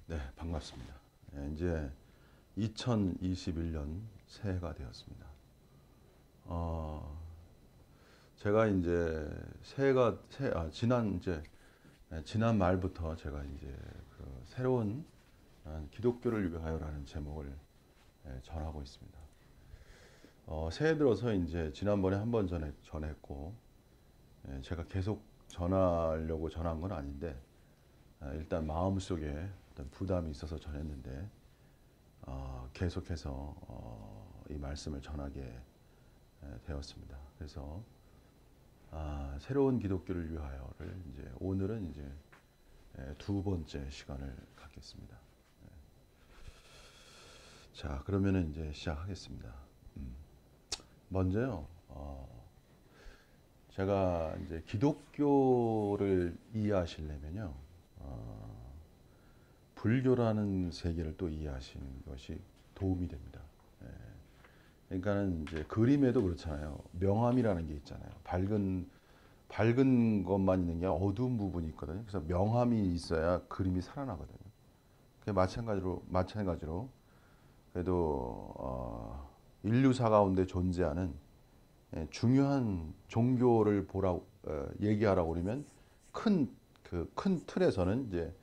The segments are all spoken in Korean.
네, 반갑습니다. 이제 2021년 새해가 되었습니다. 어, 제가 이제 지난 말부터 제가 이제 그 새로운 기독교를 위하여라는 제목을 전하고 있습니다. 새해 들어서 이제 지난번에 한 번 전했고, 제가 계속 전하려고 전한 건 아닌데, 일단 마음속에 어떤 부담이 있어서 전했는데, 계속해서 이 말씀을 전하게 되었습니다. 그래서 새로운 기독교를 위하여를 이제 오늘은 이제 두 번째 시간을 갖겠습니다. 자, 그러면은 이제 시작하겠습니다. 먼저요, 제가 이제 기독교를 이해하시려면요, 불교라는 세계를 또 이해하시는 것이 도움이 됩니다. 그러니까는 이제 그림에도 그렇잖아요. 명암이라는 게 있잖아요. 밝은 것만 있는 게 아니라 어두운 부분이 있거든요. 그래서 명암이 있어야 그림이 살아나거든요. 그 마찬가지로 그래도 인류사 가운데 존재하는 중요한 종교를 얘기하라고 그러면 큰 틀에서는 이제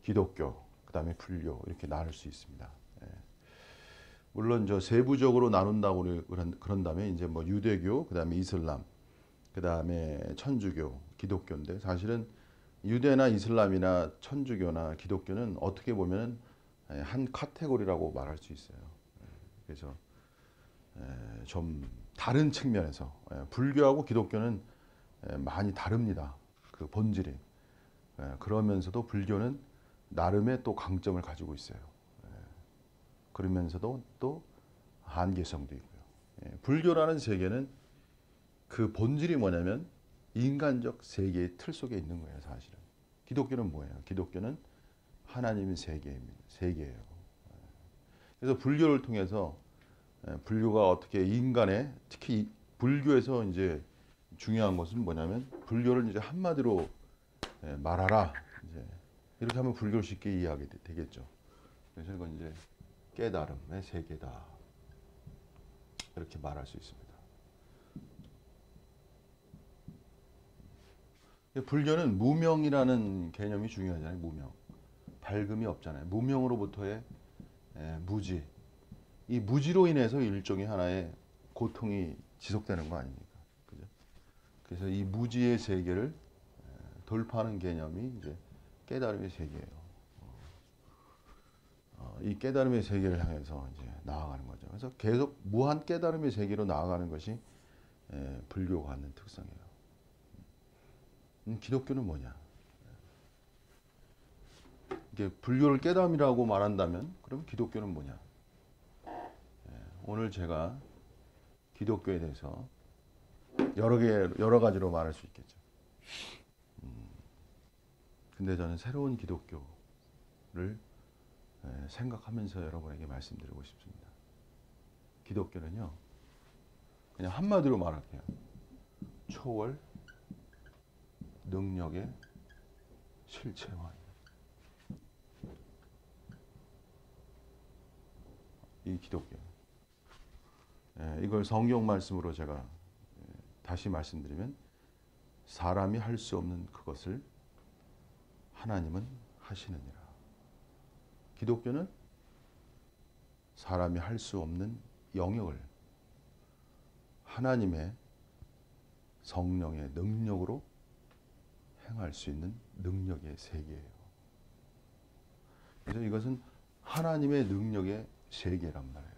기독교, 그다음에 불교 이렇게 나눌 수 있습니다. 물론 저 세부적으로 나눈다고 그런다면 이제 뭐 유대교, 그다음에 이슬람, 그다음에 천주교, 기독교인데 사실은 유대나 이슬람이나 천주교나 기독교는 어떻게 보면 한 카테고리라고 말할 수 있어요. 그래서 좀 다른 측면에서 불교하고 기독교는 많이 다릅니다. 그 본질이. 그러면서도 불교는 나름의 또 강점을 가지고 있어요. 그러면서도 또 한계성도 있고요. 불교라는 세계는 그 본질이 뭐냐면 인간적 세계의 틀 속에 있는 거예요, 사실은. 기독교는 뭐예요? 기독교는 하나님의 세계예요. 그래서 불교를 통해서 불교가 어떻게 특히 불교에서 이제 중요한 것은 뭐냐면 불교를 이제 한마디로 말하라. 이제 이렇게 하면 불교를 쉽게 이해하게 되겠죠. 그래서 이건 이제 깨달음의 세계다. 이렇게 말할 수 있습니다. 불교는 무명이라는 개념이 중요하잖아요. 무명. 밝음이 없잖아요. 무명으로부터의 무지. 이 무지로 인해서 일종의 하나의 고통이 지속되는 거 아닙니까? 그죠? 그래서 이 무지의 세계를 돌파하는 개념이 이제 깨달음의 세계예요. 이 깨달음의 세계를 향해서 이제 나아가는 거죠. 그래서 계속 무한 깨달음의 세계로 나아가는 것이 불교가 갖는 특성이에요. 기독교는 뭐냐? 이게 불교를 깨달음이라고 말한다면, 그럼 기독교는 뭐냐? 오늘 제가 기독교에 대해서 여러 가지로 말할 수 있겠죠. 근데 저는 새로운 기독교를 생각하면서 여러분에게 말씀드리고 싶습니다. 기독교는요, 그냥 한마디로 말할게요. 초월 능력의 실체화. 이 기독교. 이걸 성경 말씀으로 제가 다시 말씀드리면, 사람이 할 수 없는 그것을 하나님은 하시느니라. 기독교는 사람이 할 수 없는 영역을 하나님의 성령의 능력으로 행할 수 있는 능력의 세계예요. 그래서 이것은 하나님의 능력의 세계란 말이에요.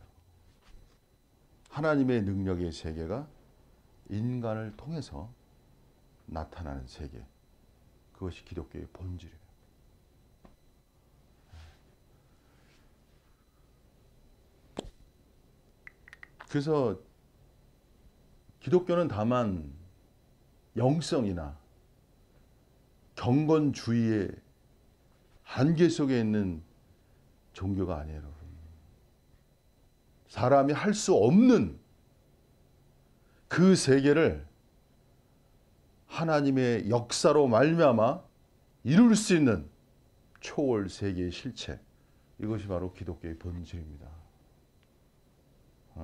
하나님의 능력의 세계가 인간을 통해서 나타나는 세계. 그것이 기독교의 본질이에요. 그래서 기독교는 다만 영성이나 경건주의의 한계 속에 있는 종교가 아니에요, 여러분. 사람이 할 수 없는 그 세계를 하나님의 역사로 말미암아 이룰 수 있는 초월 세계의 실체, 이것이 바로 기독교의 본질입니다.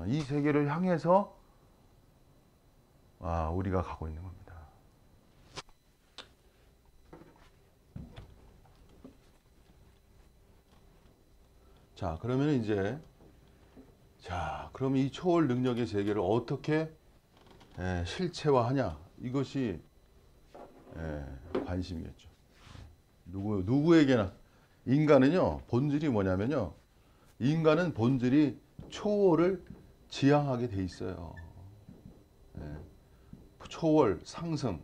이 세계를 향해서 우리가 가고 있는 겁니다. 자, 그러면 이제 그러면 이 초월 능력의 세계를 어떻게 실체화하냐, 이것이 관심이겠죠. 누구에게나. 인간은요, 본질이 뭐냐면요, 인간은 본질이 초월을 지향하게 돼 있어요. 초월, 상승.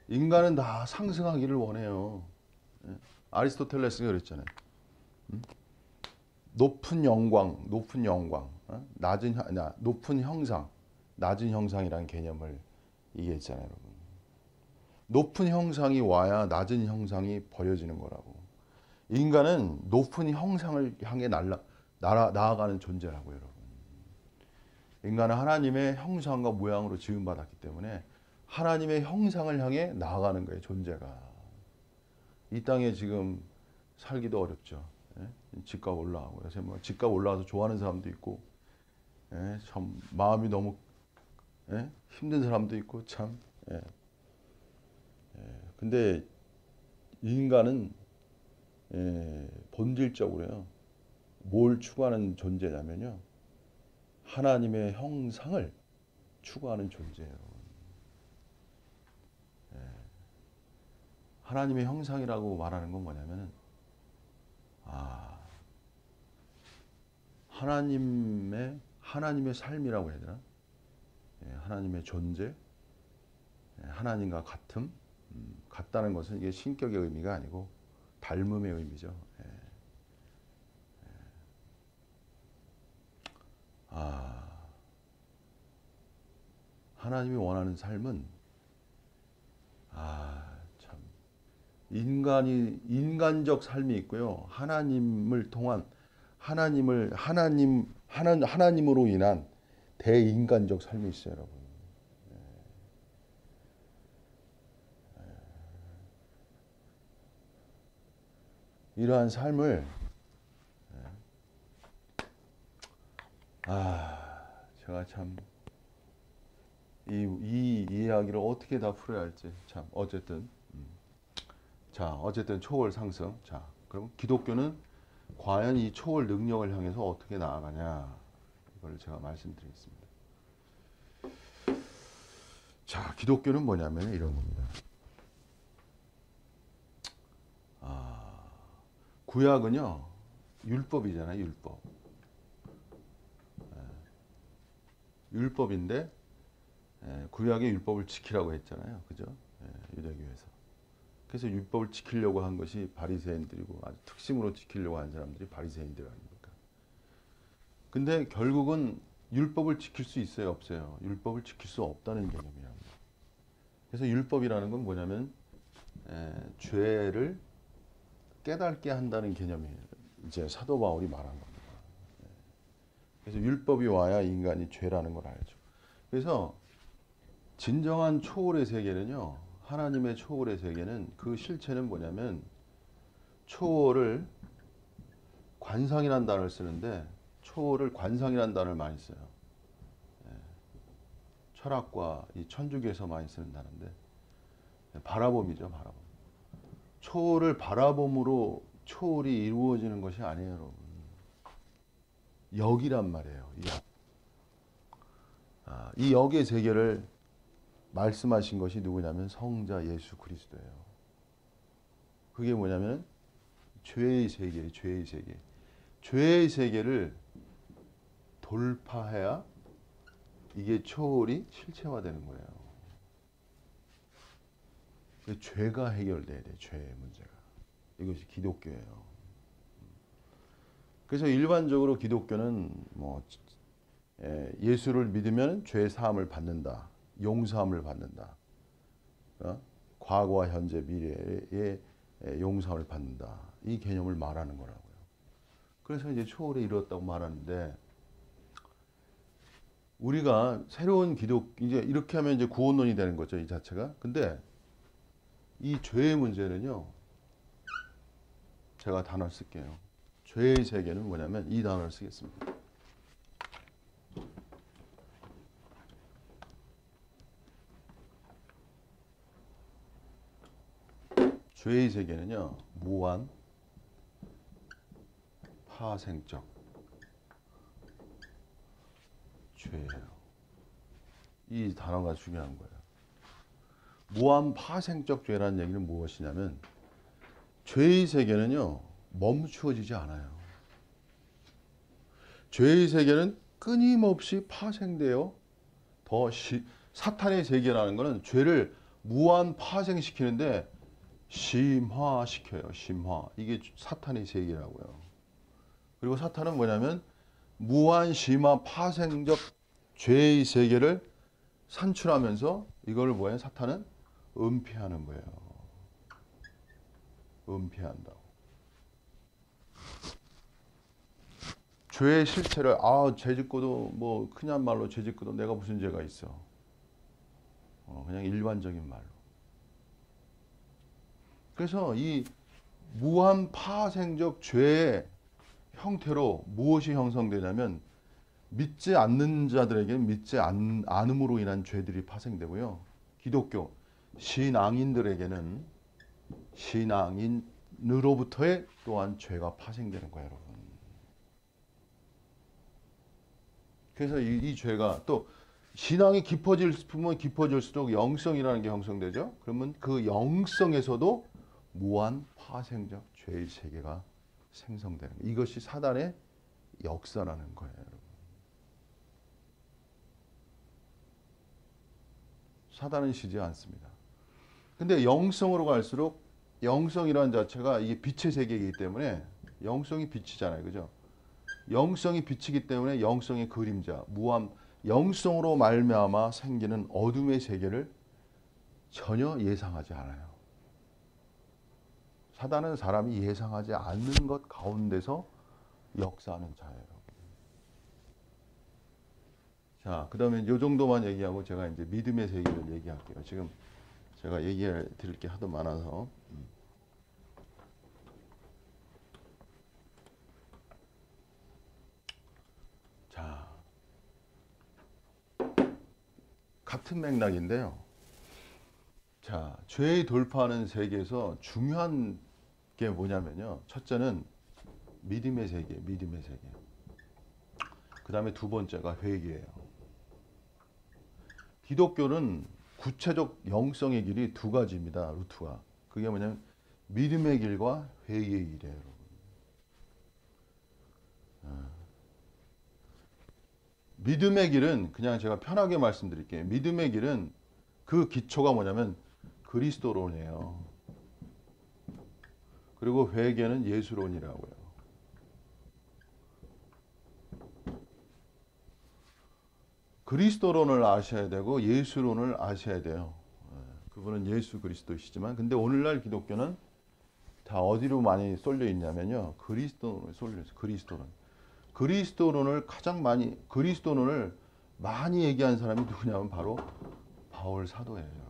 인간은 다 상승하기를 원해요. 아리스토텔레스가 그랬잖아요. 높은 영광, 높은 형상, 낮은 형상이라는 개념을 얘기했잖아요, 여러분. 높은 형상이 와야 낮은 형상이 버려지는 거라고. 인간은 높은 형상을 향해 나아가는 존재라고요, 여러분. 인간은 하나님의 형상과 모양으로 지음받았기 때문에 하나님의 형상을 향해 나아가는 거예요, 존재가. 이 땅에 지금 살기도 어렵죠. 집값 올라가고, 그래서 뭐 집값 올라가서 좋아하는 사람도 있고, 참 마음이 너무 힘든 사람도 있고, 참. 근데 인간은 본질적으로요, 뭘 추구하는 존재냐면요, 하나님의 형상을 추구하는 존재예요. 하나님의 형상이라고 말하는 건 뭐냐면은, 하나님의 삶이라고 해야 되나? 하나님의 존재, 하나님과 같다는 것은 이게 신격의 의미가 아니고 닮음의 의미죠. 하나님이 원하는 삶은 참 인간적 삶이 있고요. 하나님을 통한 하나님으로 인한 대인간적 삶이 있어요, 여러분. 이러한 삶을 제가 참 이 이야기를 어떻게 다 풀어야 할지 참 어쨌든 초월 상승. 그럼 기독교는 과연 이 초월 능력을 향해서 어떻게 나아가냐, 이걸 제가 말씀드리겠습니다. 기독교는 뭐냐면 이런 겁니다. 구약은요, 율법이잖아요, 율법. 율법인데 구약의 율법을 지키라고 했잖아요, 그죠? 유대교에서. 그래서 율법을 지키려고 한 것이 바리새인들이고, 아주 특심으로 지키려고 한 사람들이 바리새인들 아닙니까? 근데 결국은 율법을 지킬 수 있어요, 없어요? 율법을 지킬 수 없다는 개념이에요. 그래서 율법이라는 건 뭐냐면 죄를 깨닫게 한다는 개념이에요. 이제 사도 바울이 말한 겁니다. 그래서 율법이 와야 인간이 죄라는 걸 알죠. 그래서 진정한 초월의 세계는요, 하나님의 초월의 세계는 그 실체는 뭐냐면, 초월을 관상이라는 단어를 쓰는데, 초월을 관상이라는 단어를 많이 써요. 철학과 이 천주교에서 많이 쓰는 단어인데, 바라봄이죠, 바라봄. 초월을 바라봄으로 초월이 이루어지는 것이 아니에요, 여러분. 역이란 말이에요, 역. 이 역의 세계를 말씀하신 것이 누구냐면 성자 예수 그리스도예요. 그게 뭐냐면 죄의 세계예요, 죄의 세계. 죄의 세계를 돌파해야 이게 초월이 실체화되는 거예요. 죄가 해결돼야 돼, 죄의 문제가. 이것이 기독교예요. 그래서 일반적으로 기독교는 예수를 믿으면 죄 사함을 받는다, 용서함을 받는다, 과거와 현재 미래의 용서를 받는다, 이 개념을 말하는 거라고요. 그래서 이제 초월에 이르렀다고 말하는데, 우리가 새로운 이제 이렇게 하면 이제 구원론이 되는 거죠, 이 자체가. 근데 이 죄의 문제는요, 제가 단어를 쓸게요. 죄의 세계는 뭐냐면 이 단어를 쓰겠습니다. 죄의 세계는요, 무한 파생적 죄예요. 이 단어가 중요한 거예요. 무한 파생적 죄라는 얘기는 무엇이냐면 죄의 세계는요, 멈추어지지 않아요. 죄의 세계는 끊임없이 파생되어 사탄의 세계라는 것은 죄를 무한 파생시키는데 심화시켜요. 심화. 이게 사탄의 세계라고요. 그리고 사탄은 뭐냐면 무한 심화 파생적 죄의 세계를 산출하면서 이걸 뭐예요? 사탄은 은폐하는 거예요. 은폐한다고. 죄의 실체를 죄 짓고도 뭐 그냥 말로 죄 짓고도 내가 무슨 죄가 있어. 그냥 일반적인 말로. 그래서 이 무한 파생적 죄의 형태로 무엇이 형성되냐면 믿지 않는 자들에게는 믿지 않음으로 인한 죄들이 파생되고요. 기독교 신앙인들에게는 신앙인으로부터의 또한 죄가 파생되는 거예요, 여러분. 그래서 이 죄가 또 신앙이 깊어지면 깊어질수록 영성이라는 게 형성되죠. 그러면 그 영성에서도 무한 파생적 죄의 세계가 생성되는 거예요. 이것이 사단의 역사라는 거예요, 여러분. 사단은 쉬지 않습니다. 근데 영성으로 갈수록 영성이라는 자체가 이게 빛의 세계이기 때문에 영성이 빛이잖아요. 그죠? 영성이 빛이기 때문에 영성의 그림자, 무한 영성으로 말미암아 생기는 어둠의 세계를 전혀 예상하지 않아요. 사단은 사람이 예상하지 않는 것 가운데서 역사하는 자예요. 자, 그 다음에 이 정도만 얘기하고 제가 이제 믿음의 세계를 얘기할게요. 지금 제가 얘기해 드릴 게 하도 많아서. 자, 같은 맥락인데요. 자, 죄의 돌파하는 세계에서 중요한 게 뭐냐면요. 첫째는 믿음의 세계, 믿음의 세계. 그 다음에 두 번째가 회개예요. 기독교는 구체적 영성의 길이 두 가지입니다. 루트가. 그게 뭐냐면 믿음의 길과 회개의 길이에요, 여러분. 믿음의 길은 그냥 제가 편하게 말씀드릴게요. 믿음의 길은 그 기초가 뭐냐면 그리스도론이에요. 그리고 회개는 예수론이라고요. 그리스도론을 아셔야 되고 예수론을 아셔야 돼요. 그분은 예수 그리스도시지만 근데 오늘날 기독교는 다 어디로 많이 쏠려 있냐면요. 그리스도론에 쏠려 있어요. 그리스도론을 그리스도론을 많이 얘기한 사람이 누구냐면 바로 바울 사도예요.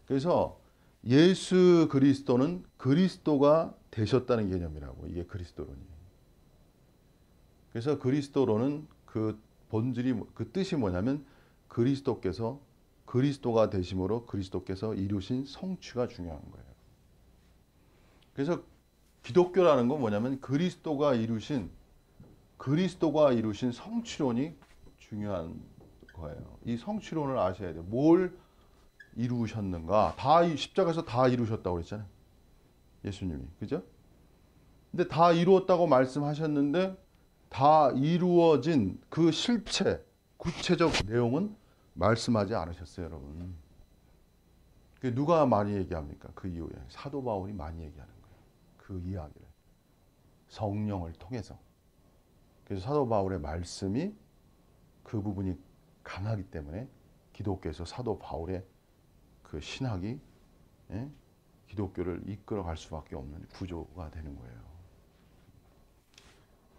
그래서 예수 그리스도는 그리스도가 되셨다는 개념이라고. 이게 그리스도론이에요. 그래서 그리스도론은 그 본질이 그 뜻이 뭐냐면 그리스도가 되심으로 그리스도께서 이루신 성취가 중요한 거예요. 그래서 기독교라는 건 뭐냐면 그리스도가 이루신 성취론이 중요한 거예요. 이 성취론을 아셔야 돼요. 뭘 이루셨는가? 십자가에서 다 이루셨다고 그랬잖아요. 예수님이. 그죠? 근데 다 이루었다고 말씀하셨는데 다 이루어진 그 실체, 구체적 내용은 말씀하지 않으셨어요, 여러분. 누가 많이 얘기합니까? 그 이후에 사도 바울이 많이 얘기하는 거예요. 그 이야기를 성령을 통해서. 그래서 사도 바울의 말씀이 그 부분이 강하기 때문에 기독교에서 사도 바울의 그 신학이 기독교를 이끌어갈 수밖에 없는 구조가 되는 거예요.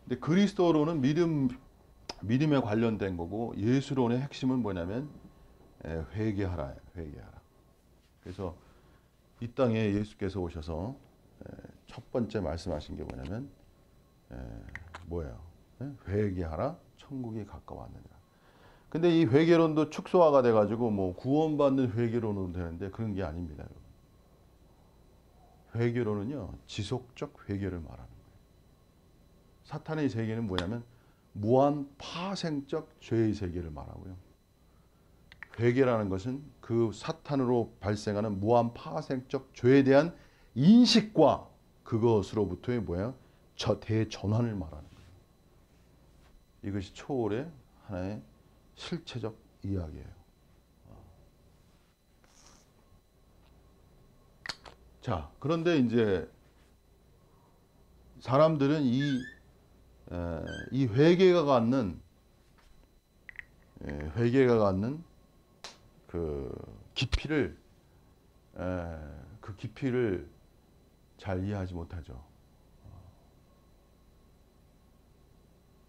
근데 그리스도론은 믿음에 관련된 거고 예수론의 핵심은 뭐냐면 회개하라. 그래서 이 땅에 예수께서 오셔서 첫 번째 말씀하신 게 뭐냐면 뭐예요? 회개하라, 천국이 가까웠느니라. 근데 이 회개론도 축소화가 돼가지고 뭐 구원받는 회개론은 되는데 그런 게 아닙니다. 여러분. 회개론은요 지속적 회개를 말하는 거예요. 사탄의 세계는 뭐냐면 무한 파생적 죄의 세계를 말하고요. 회개라는 것은 그 사탄으로 발생하는 무한 파생적 죄에 대한 인식과 그것으로부터의 뭐예요? 대전환을 말하는 거예요. 이것이 초월의 하나의 실체적 이야기예요. 자, 그런데 이제 사람들은 이 회개가 갖는 그 깊이를 잘 이해하지 못하죠.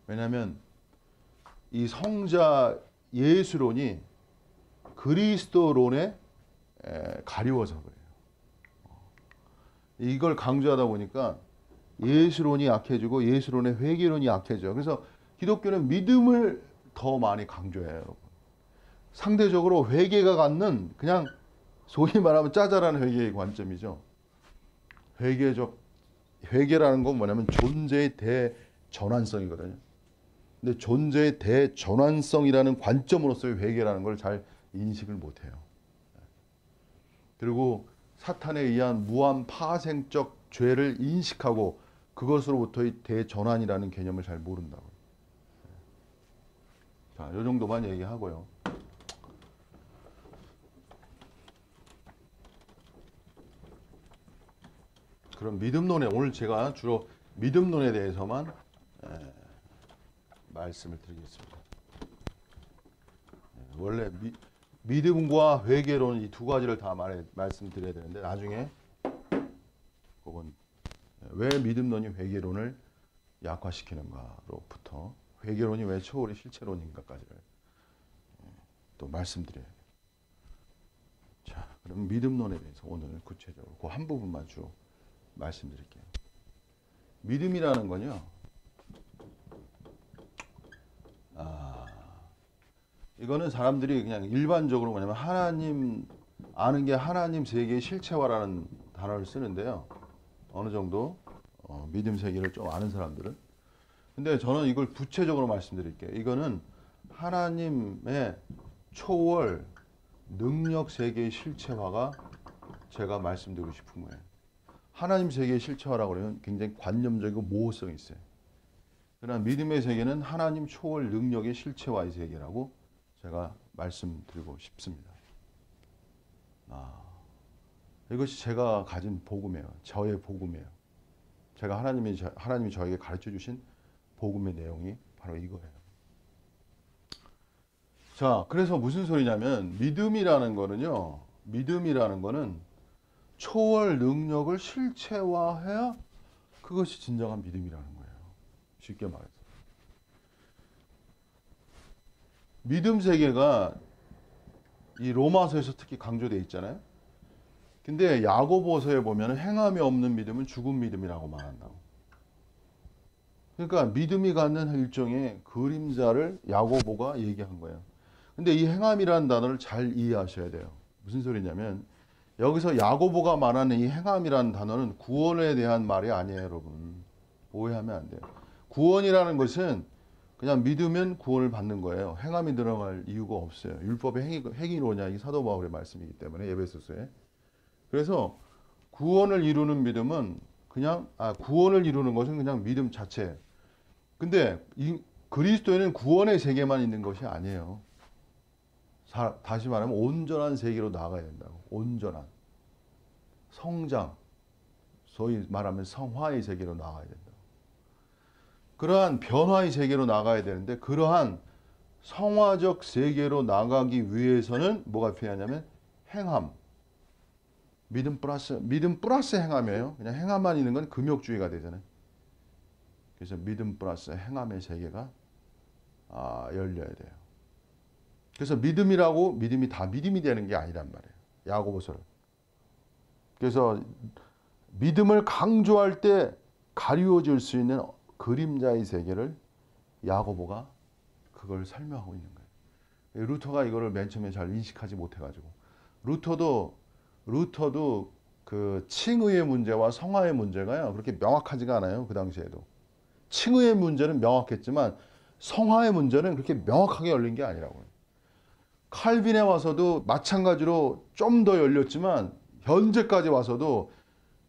왜냐하면 이 성자 예수론이 그리스도론에 가리워서 그래요. 이걸 강조하다 보니까 예수론이 약해지고 예수론의 회개론이 약해져. 그래서 기독교는 믿음을 더 많이 강조해요, 여러분. 상대적으로 회개가 갖는 그냥 소위 말하면 짜잘한 회개의 관점이죠. 회개라는 건 뭐냐면 존재의 대전환성이거든요. 근데 존재의 대전환성이라는 관점으로서의 회개라는 걸 잘 인식을 못해요. 그리고 사탄에 의한 무한 파생적 죄를 인식하고 그것으로부터의 대전환이라는 개념을 잘 모른다고요. 자, 이 정도만 얘기하고요. 그럼 믿음론에 오늘 제가 주로 믿음론에 대해서만 말씀을 드리겠습니다. 원래 믿음과 회개론 이 두 가지를 다 말씀드려야 되는데 나중에 그건 왜 믿음론이 회개론을 약화시키는가로부터 회개론이 왜 초월의 실체론인가까지를 또 말씀드려요. 자, 그럼 믿음론에 대해서 오늘 구체적으로 그 한 부분만 쭉 말씀드릴게요. 믿음이라는 건요. 이거는 사람들이 그냥 일반적으로 뭐냐면 하나님 아는 게 하나님 세계의 실체화라는 단어를 쓰는데요. 어느 정도 믿음 세계를 좀 아는 사람들은. 근데 저는 이걸 구체적으로 말씀드릴게요. 이거는 하나님의 초월 능력 세계의 실체화가 제가 말씀드리고 싶은 거예요. 하나님 세계의 실체화라고 그러면 굉장히 관념적이고 모호성이 있어요. 그러나 믿음의 세계는 하나님 초월 능력의 실체화의 세계라고 제가 말씀드리고 싶습니다. 이것이 제가 가진 복음이에요. 저의 복음이에요. 제가 하나님이 저에게 가르쳐 주신 복음의 내용이 바로 이거예요. 자, 그래서 무슨 소리냐면 믿음이라는 거는 초월 능력을 실체화해야 그것이 진정한 믿음이라는 거예요. 쉽게 말해서. 믿음 세계가 이 로마서에서 특히 강조되어 있잖아요. 근데 야고보서에 보면 행함이 없는 믿음은 죽은 믿음이라고 말한다고. 그러니까 믿음이 갖는 일종의 그림자를 야고보가 얘기한 거예요. 근데 이 행함이라는 단어를 잘 이해하셔야 돼요. 무슨 소리냐면 여기서 야고보가 말하는 이 행함이라는 단어는 구원에 대한 말이 아니에요, 여러분. 오해하면 안 돼요. 구원이라는 것은 그냥 믿으면 구원을 받는 거예요. 행함이 들어갈 이유가 없어요. 율법의 행위로냐 이 사도 바울의 말씀이기 때문에 에베소서에. 그래서 구원을 이루는 믿음은 구원을 이루는 것은 그냥 믿음 자체. 근데 이 그리스도에는 구원의 세계만 있는 것이 아니에요. 다시 말하면 온전한 세계로 나아가야 된다고. 온전한 성장, 소위 말하면 성화의 세계로 나아가야 된다. 그러한 변화의 세계로 나가야 되는데 그러한 성화적 세계로 나가기 위해서는 뭐가 필요하냐면 행함. 믿음 플러스 행함이에요. 그냥 행함만 있는 건 금욕주의가 되잖아요. 그래서 믿음 플러스 행함의 세계가 열려야 돼요. 그래서 믿음이 다 믿음이 되는 게 아니란 말이에요. 야고보서를. 그래서 믿음을 강조할 때 가리워질 수 있는 그림자의 세계를 야고보가 그걸 설명하고 있는 거예요. 루터가 이거를 맨 처음에 잘 인식하지 못해가지고 루터도 그 칭의의 문제와 성화의 문제가요 그렇게 명확하지가 않아요. 그 당시에도 칭의의 문제는 명확했지만 성화의 문제는 그렇게 명확하게 열린 게 아니라고요. 칼빈에 와서도 마찬가지로 좀 더 열렸지만 현재까지 와서도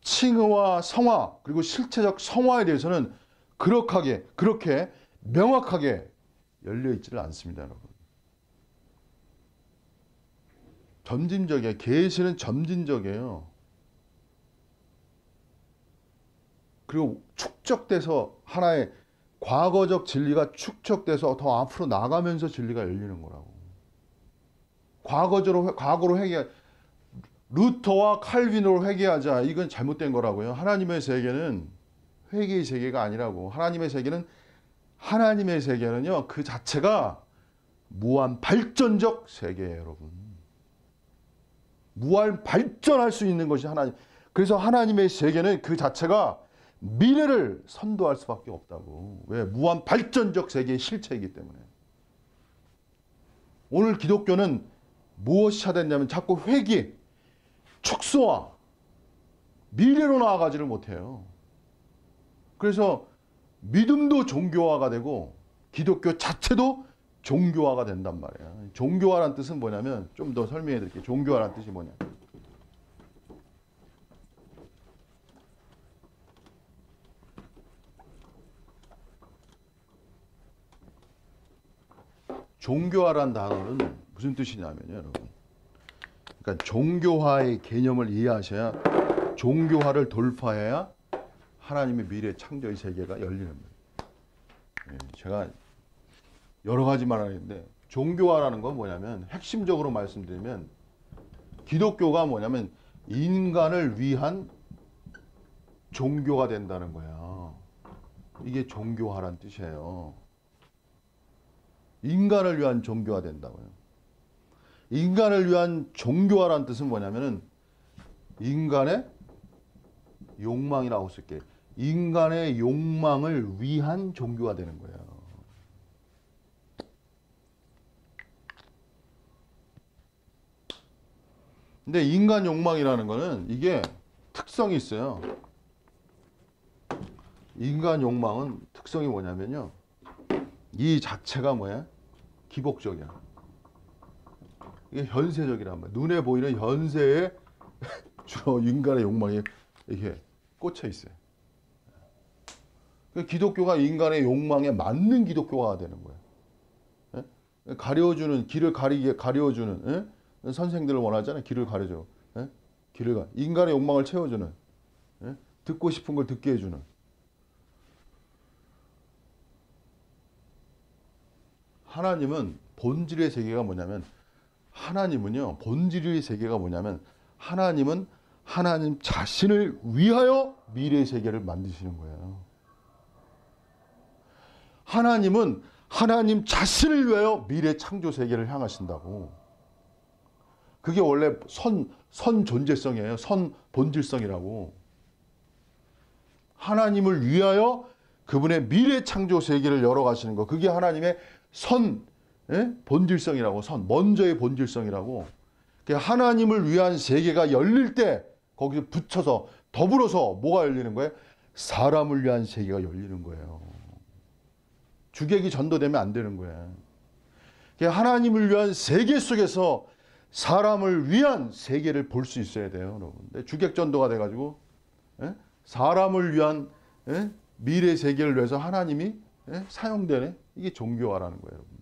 칭의와 성화 그리고 실체적 성화에 대해서는 그렇게 명확하게 열려 있지를 않습니다, 여러분. 점진적이에요. 계시는 점진적이에요. 그리고 축적돼서 하나의 과거적 진리가 축적돼서 더 앞으로 나가면서 진리가 열리는 거라고. 과거로 루터와 칼빈으로 회개하자. 이건 잘못된 거라고요. 하나님의 세계는 회개의 세계가 아니라고. 하나님의 세계는요. 그 자체가 무한 발전적 세계예요, 여러분. 무한 발전할 수 있는 것이 하나님. 그래서 하나님의 세계는 그 자체가 미래를 선도할 수밖에 없다고. 왜? 무한 발전적 세계의 실체이기 때문에. 오늘 기독교는 무엇이 차됐냐면 자꾸 회귀, 축소와 미래로 나아가지를 못해요. 그래서 믿음도 종교화가 되고 기독교 자체도 종교화가 된단 말이에요. 종교화란 뜻은 뭐냐면 좀 더 설명해 드릴게요. 종교화란 뜻이 뭐냐. 종교화란 단어는 무슨 뜻이냐면요, 여러분. 그러니까 종교화의 개념을 이해하셔야 종교화를 돌파해야 하나님의 미래 창조의 세계가 열리는 거예요. 제가 여러 가지 말하는데 종교화라는 건 뭐냐면 핵심적으로 말씀드리면 기독교가 뭐냐면 인간을 위한 종교가 된다는 거야. 이게 종교화란 뜻이에요. 인간을 위한 종교가 된다고요. 인간을 위한 종교화란 뜻은 뭐냐면은 인간의 욕망이라고 쓸게요. 인간의 욕망을 위한 종교가 되는 거예요. 근데 인간 욕망이라는 거는 이게 특성이 있어요. 인간 욕망은 특성이 뭐냐면요. 이 자체가 뭐야? 기복적이야. 이게 현세적이란 말이야. 눈에 보이는 현세에 주로 인간의 욕망이 이렇게 꽂혀 있어요. 기독교가 인간의 욕망에 맞는 기독교가 되는 거예요. 가려주는, 길을 가려주는, 선생들을 원하잖아요. 길을 가려줘. 인간의 욕망을 채워주는, 듣고 싶은 걸 듣게 해주는. 하나님은 본질의 세계가 뭐냐면, 본질의 세계가 뭐냐면, 하나님은 하나님 자신을 위하여 미래의 세계를 만드시는 거예요. 하나님은 하나님 자신을 위하여 미래 창조 세계를 향하신다고. 그게 원래 선 존재성이에요. 선 본질성이라고. 하나님을 위하여 그분의 미래 창조 세계를 열어가시는 거. 그게 하나님의 본질성이라고. 먼저의 본질성이라고. 하나님을 위한 세계가 열릴 때 거기서 붙여서 더불어서 뭐가 열리는 거예요? 사람을 위한 세계가 열리는 거예요. 주객이 전도되면 안 되는 거예요. 하나님을 위한 세계 속에서 사람을 위한 세계를 볼 수 있어야 돼요, 여러분. 주객 전도가 돼가지고 사람을 위한 미래 세계를 위해서 하나님이 사용되네. 이게 종교화라는 거예요, 여러분.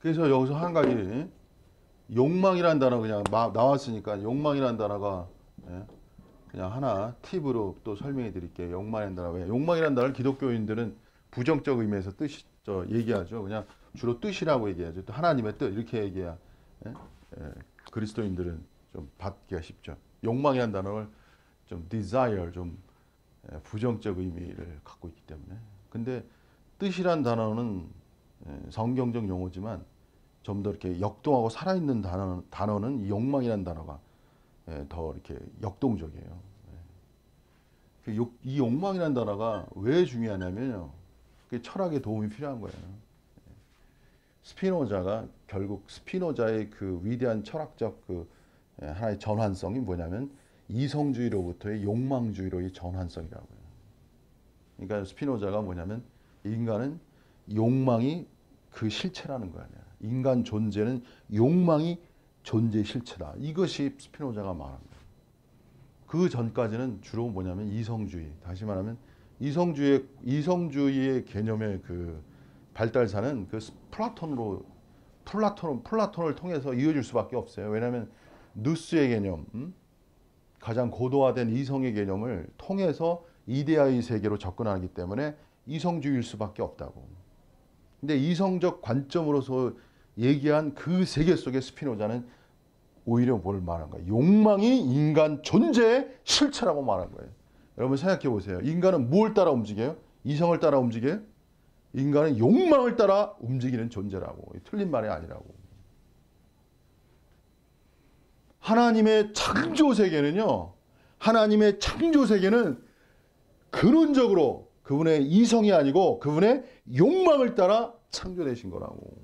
그래서 여기서 한 가지 욕망이라는 단어 그냥 나왔으니까 욕망이라는 단어가 그냥 하나 팁으로 또 설명해 드릴게요. 욕망이라는 단어. 왜? 욕망이라는 단어를 기독교인들은 부정적 의미에서 얘기하죠. 그냥 주로 뜻이라고 얘기하죠. 또 하나님의 뜻 이렇게 얘기해야 그리스도인들은 좀 받기가 쉽죠. 욕망이라는 단어를 좀 desire, 좀 부정적 의미를 갖고 있기 때문에 근데 뜻이란 단어는 성경적 용어지만 좀 더 이렇게 역동하고 살아있는 단어는 이 욕망이라는 단어가 더 이렇게 역동적이에요. 이 욕망이라는 단어가 왜 중요하냐면요. 철학에 도움이 필요한 거예요. 스피노자가 결국 스피노자의 그 위대한 철학적 그 하나의 전환성이 뭐냐면 이성주의로부터의 욕망주의로의 전환성이라고요. 그러니까 스피노자가 뭐냐면 인간은 욕망이 그 실체라는 거 아니야. 인간 존재는 욕망이 존재의 실체다. 이것이 스피노자가 말한 거예요. 그 전까지는 주로 뭐냐면 이성주의. 다시 말하면 이성주의의 개념의 그 발달사는 그 플라톤을 통해서 이어질 수밖에 없어요. 왜냐하면 누스의 개념, 가장 고도화된 이성의 개념을 통해서 이데아의 세계로 접근하기 때문에 이성주의일 수밖에 없다고. 근데 이성적 관점으로서 얘기한 그 세계 속에 스피노자는 오히려 뭘 말한 거예요? 욕망이 인간 존재의 실체라고 말한 거예요. 여러분 생각해 보세요. 인간은 뭘 따라 움직여요? 이성을 따라 움직여요? 인간은 욕망을 따라 움직이는 존재라고. 틀린 말이 아니라고. 하나님의 창조 세계는요. 하나님의 창조 세계는 근원적으로 그분의 이성이 아니고 그분의 욕망을 따라 창조되신 거라고.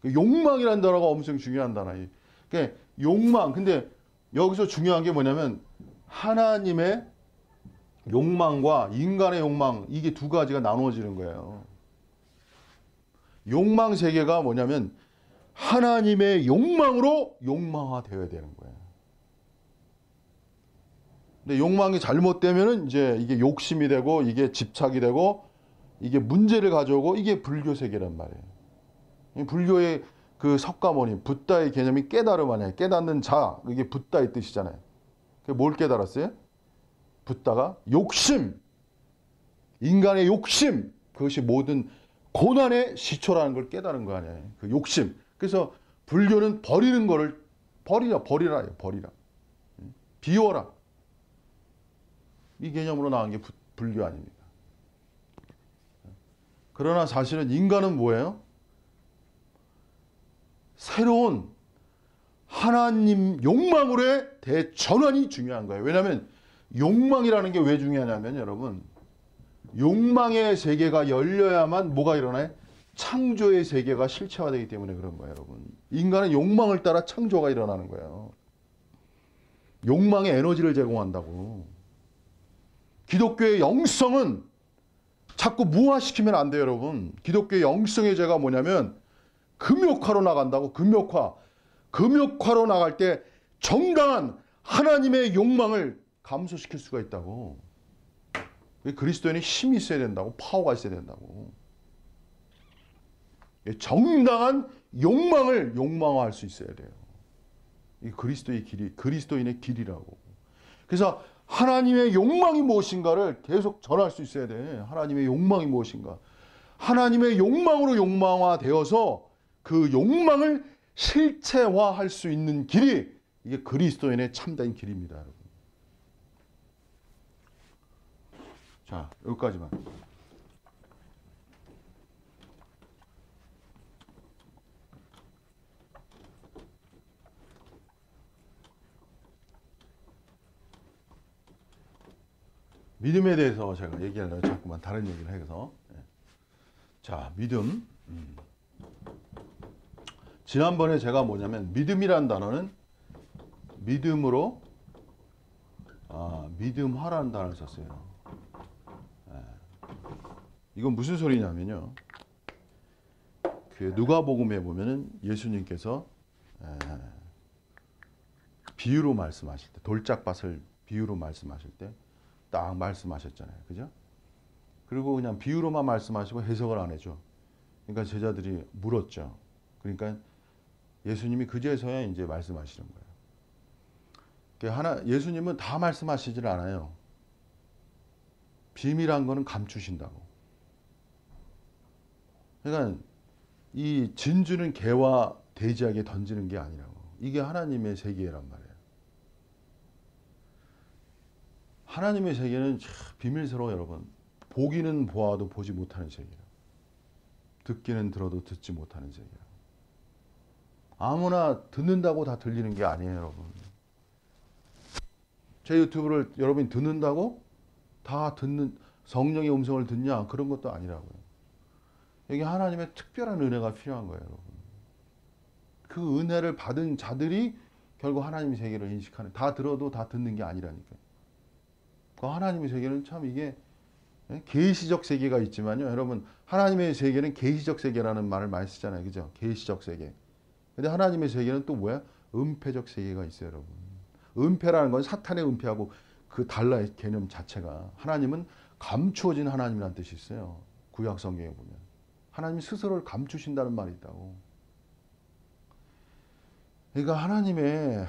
욕망이라는 단어가 엄청 중요한 단어예요. 그러니까 욕망. 근데 여기서 중요한 게 뭐냐면 하나님의 욕망과 인간의 욕망, 이게 두 가지가 나누어지는 거예요. 욕망 세계가 뭐냐면 하나님의 욕망으로 욕망화되어야 되는 거예요. 근데 욕망이 잘못되면은 이제 이게 욕심이 되고 이게 집착이 되고 이게 문제를 가져오고 이게 불교 세계란 말이에요. 불교의 그 석가모니, 붓다의 개념이 깨달음 아니에요. 깨닫는 자, 이게 붓다의 뜻이잖아요. 그게 뭘 깨달았어요? 붓다가 욕심, 인간의 욕심, 그것이 모든 고난의 시초라는 걸 깨달은 거 아니에요. 그 욕심. 그래서 불교는 버리는 거를 버리라. 비워라. 이 개념으로 나온 게 불교 아닙니까? 그러나 사실은 인간은 뭐예요? 새로운 하나님 욕망으로의 대전환이 중요한 거예요. 왜냐하면 욕망이라는 게 왜 중요하냐면 여러분 욕망의 세계가 열려야만 뭐가 일어나요? 창조의 세계가 실체화되기 때문에 그런 거예요. 여러분. 인간은 욕망을 따라 창조가 일어나는 거예요. 욕망의 에너지를 제공한다고. 기독교의 영성은 자꾸 무화시키면 안 돼요. 여러분. 기독교의 영성의 죄가 뭐냐면 금욕화로 나간다고. 금욕화로 나갈 때 정당한 하나님의 욕망을 감소시킬 수가 있다고. 그리스도인이 힘이 있어야 된다고. 파워가 있어야 된다고. 정당한 욕망을 욕망화할 수 있어야 돼요. 이 그리스도인의 길이라고. 그래서 하나님의 욕망이 무엇인가를 계속 전할 수 있어야 돼. 하나님의 욕망이 무엇인가. 하나님의 욕망으로 욕망화되어서 그 욕망을 실체화할 수 있는 길이 이게 그리스도인의 참된 길입니다. 여러분. 자, 여기까지만. 믿음에 대해서 제가 얘기하려고 자꾸만 다른 얘기를 해서. 자, 믿음. 지난번에 제가 뭐냐면 믿음이라는 단어는 믿음으로 믿음화라는 단어를 썼어요. 이건 무슨 소리냐면요. 그 누가복음에 보면은 예수님께서 비유로 말씀하실 때 돌짝밭을 비유로 말씀하실 때 딱 말씀하셨잖아요. 그죠? 그리고 그냥 비유로만 말씀하시고 해석을 안 해줘. 그러니까 제자들이 물었죠. 그러니까 예수님이 그제서야 이제 말씀하시는 거예요. 예수님은 다 말씀하시질 않아요. 비밀한 거는 감추신다고. 그러니까 이 진주는 개와 돼지에게 던지는 게 아니라고. 이게 하나님의 세계란 말이에요. 하나님의 세계는 참 비밀스러워 여러분. 보기는 보아도 보지 못하는 세계라. 듣기는 들어도 듣지 못하는 세계라. 아무나 듣는다고 다 들리는 게 아니에요, 여러분. 제 유튜브를 여러분이 듣는다고 다 듣는 성령의 음성을 듣냐? 그런 것도 아니라고요. 여기 하나님의 특별한 은혜가 필요한 거예요, 여러분. 그 은혜를 받은 자들이 결국 하나님의 세계를 인식하는, 다 들어도 다 듣는 게 아니라니까요. 그 하나님의 세계는 참 이게 계시적 세계가 있지만요. 여러분, 하나님의 세계는 계시적 세계라는 말을 많이 쓰잖아요. 그죠? 계시적 세계. 근데 하나님의 세계는 또 뭐야? 은폐적 세계가 있어요, 여러분. 은폐라는 건 사탄의 은폐하고 그 달라의 개념 자체가, 하나님은 감추어진 하나님이라는 뜻이 있어요. 구약 성경에 보면. 하나님이 스스로를 감추신다는 말이 있다고. 그러니까 하나님의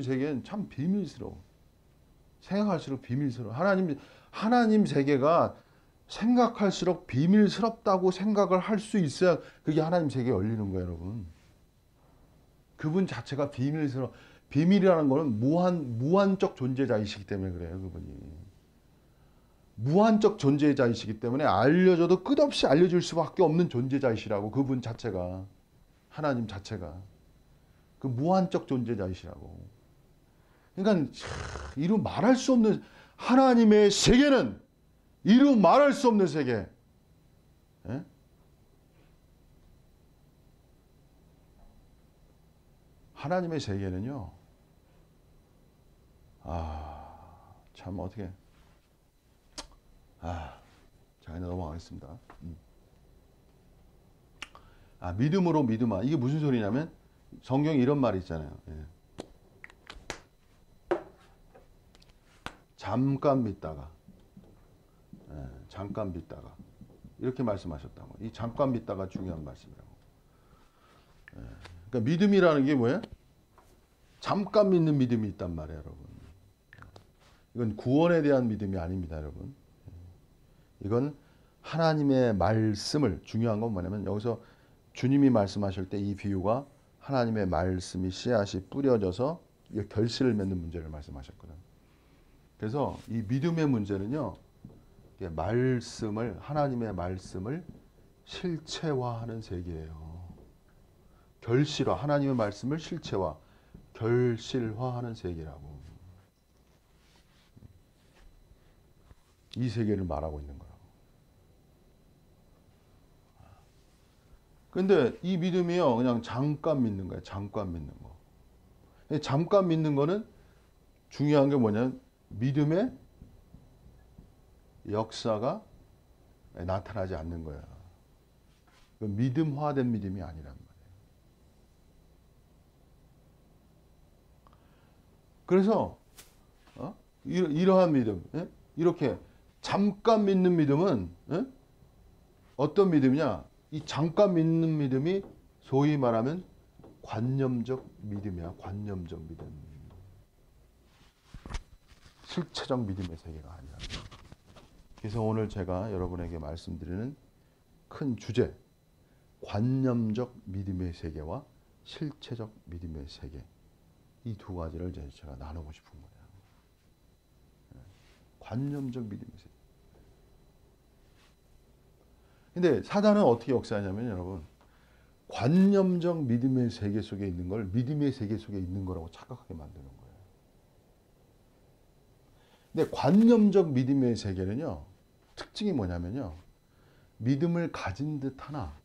세계는 참 비밀스러워. 생각할수록 비밀스러워. 하나님 세계가 생각할수록 비밀스럽다고 생각을 할 수 있어야 그게 하나님 세계에 열리는 거예요, 여러분. 그분 자체가 비밀스러워. 비밀이라는 거는 무한적 존재자이시기 때문에 그래요, 그분이. 무한적 존재자이시기 때문에 알려줘도 끝없이 알려줄 수밖에 없는 존재자이시라고. 그분 자체가, 하나님 자체가 그 무한적 존재자이시라고. 그러니까 이루 말할 수 없는 하나님의 세계는 이루 말할 수 없는 세계. 예? 하나님의 세계는요. 참 어떻게. 자, 이제 넘어가겠습니다. 믿음으로 믿음아. 이게 무슨 소리냐면 성경에 이런 말이 있잖아요. 예. 잠깐 믿다가, 잠깐 믿다가 이렇게 말씀하셨다고. 이 잠깐 믿다가 중요한 말씀이라고. 그러니까 믿음이라는 게 뭐예요? 잠깐 믿는 믿음이 있단 말이에요, 여러분. 이건 구원에 대한 믿음이 아닙니다, 여러분. 이건 하나님의 말씀을, 중요한 건 뭐냐면 여기서 주님이 말씀하실 때 이 비유가 하나님의 말씀이 씨앗이 뿌려져서 결실을 맺는 문제를 말씀하셨거든요. 그래서 이 믿음의 문제는요, 하나님의 말씀을 실체화하는 세계예요. 결실화, 하나님의 말씀을 실체화, 결실화하는 세계라고. 이 세계를 말하고 있는 거예요. 근데 이 믿음이요, 그냥 잠깐 믿는 거예요. 잠깐 믿는 거. 잠깐 믿는 거는 중요한 게 뭐냐면 믿음의 역사가 나타나지 않는 거야. 믿음화된 믿음이 아니란 말이에요. 그래서 이러한 믿음, 이렇게 잠깐 믿는 믿음은 어떤 믿음이냐? 이 잠깐 믿는 믿음이 소위 말하면 관념적 믿음이야. 관념적 믿음. 실체적 믿음의 세계가 아니라. 그래서 오늘 제가 여러분에게 말씀드리는 큰 주제, 관념적 믿음의 세계와 실체적 믿음의 세계, 이 두 가지를 제가 나누고 싶은 거예요. 관념적 믿음의 세계. 근데 사단은 어떻게 역사하냐면 여러분, 관념적 믿음의 세계 속에 있는 걸 믿음의 세계 속에 있는 거라고 착각하게 만드는 거예요. 근데 관념적 믿음의 세계는요, 특징이 뭐냐면요, 믿음을 가진 듯 하나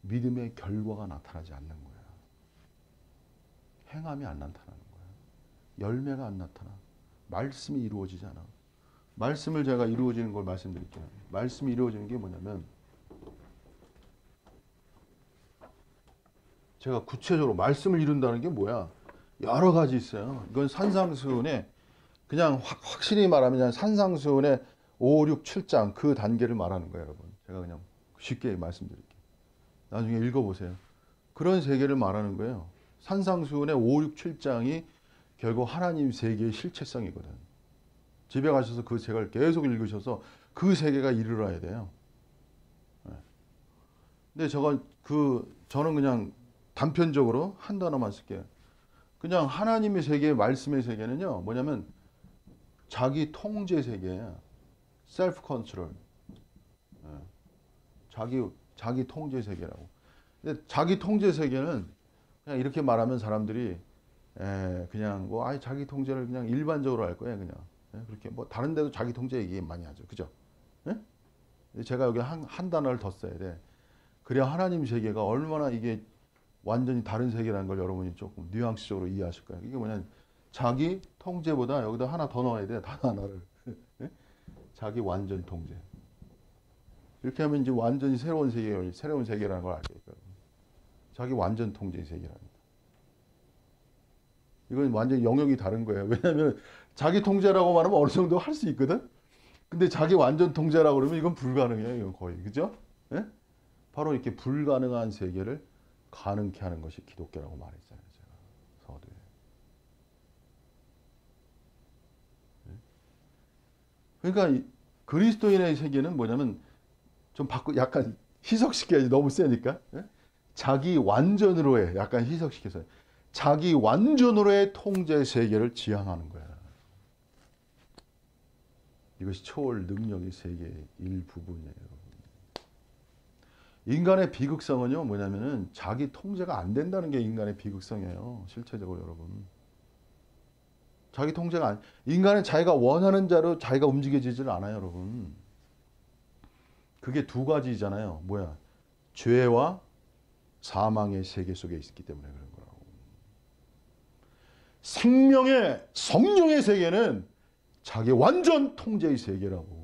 믿음의 결과가 나타나지 않는 거예요. 행함이 안 나타나는 거예요. 열매가 안 나타나. 말씀이 이루어지지 않아. 말씀을 제가 이루어지는 걸 말씀드릴게요. 말씀이 이루어지는 게 뭐냐면, 제가 구체적으로 말씀을 이룬다는 게 뭐야? 여러 가지 있어요. 이건 산상수훈의, 그냥 확실히 말하면 그냥 산상수훈의 5, 6, 7장 그 단계를 말하는 거예요, 여러분. 제가 그냥 쉽게 말씀드릴게요. 나중에 읽어보세요. 그런 세계를 말하는 거예요. 산상수훈의 5, 6, 7장이 결국 하나님 세계의 실체성이거든. 집에 가셔서 그 책을 계속 읽으셔서 그 세계가 이르러야 돼요. 근데 저는 그냥 단편적으로 한 단어만 쓸게요. 그냥 하나님의 세계, 말씀의 세계는요, 뭐냐면 자기 통제 세계예요. 셀프 컨트롤. 자기 통제 세계라고. 근데 자기 통제 세계는 그냥 이렇게 말하면 사람들이 그냥 뭐 자기 통제를 그냥 일반적으로 할 거예요, 그냥. 그렇게 뭐 다른 데도 자기 통제 얘기 많이 하죠. 그죠? 제가 여기 한 단어를 더 써야 돼. 그래야 하나님 세계가 얼마나 이게 완전히 다른 세계라는 걸 여러분이 조금 뉘앙스적으로 이해하실 거예요. 이게 뭐냐면 자기 통제보다 여기다 하나 더 넣어야 돼. 단어 하나를. 자기 완전 통제. 이렇게 하면 이제 완전히 새로운 세계라는 걸 알게 돼요. 자기 완전 통제 세계랍니다. 이건 완전히 영역이 다른 거예요. 왜냐하면 자기 통제라고 말하면 어느 정도 할 수 있거든. 근데 자기 완전 통제라고 그러면 이건 불가능해요. 이건 거의. 그죠? 예? 바로 이렇게 불가능한 세계를 가능케 하는 것이 기독교라고 말했잖아요. 제가 서두에. 그러니까 그리스도인의 세계는 뭐냐면 좀 약간 희석시켜야지. 너무 세니까. 예? 자기 완전으로의 약간 희석시켜서 자기 완전으로의 통제 세계를 지향하는 거야. 이것이 초월 능력의 세계의 일부분이에요. 인간의 비극성은요, 뭐냐면은 자기 통제가 안 된다는 게 인간의 비극성이에요. 실체적으로 여러분. 자기 통제가 인간은 자기가 원하는 대로 자기가 움직여지질 않아요, 여러분. 그게 두 가지잖아요. 뭐야? 죄와 사망의 세계 속에 있기 때문에 그런 거라고. 생명의 성령의 세계는 자기 완전 통제의 세계라고.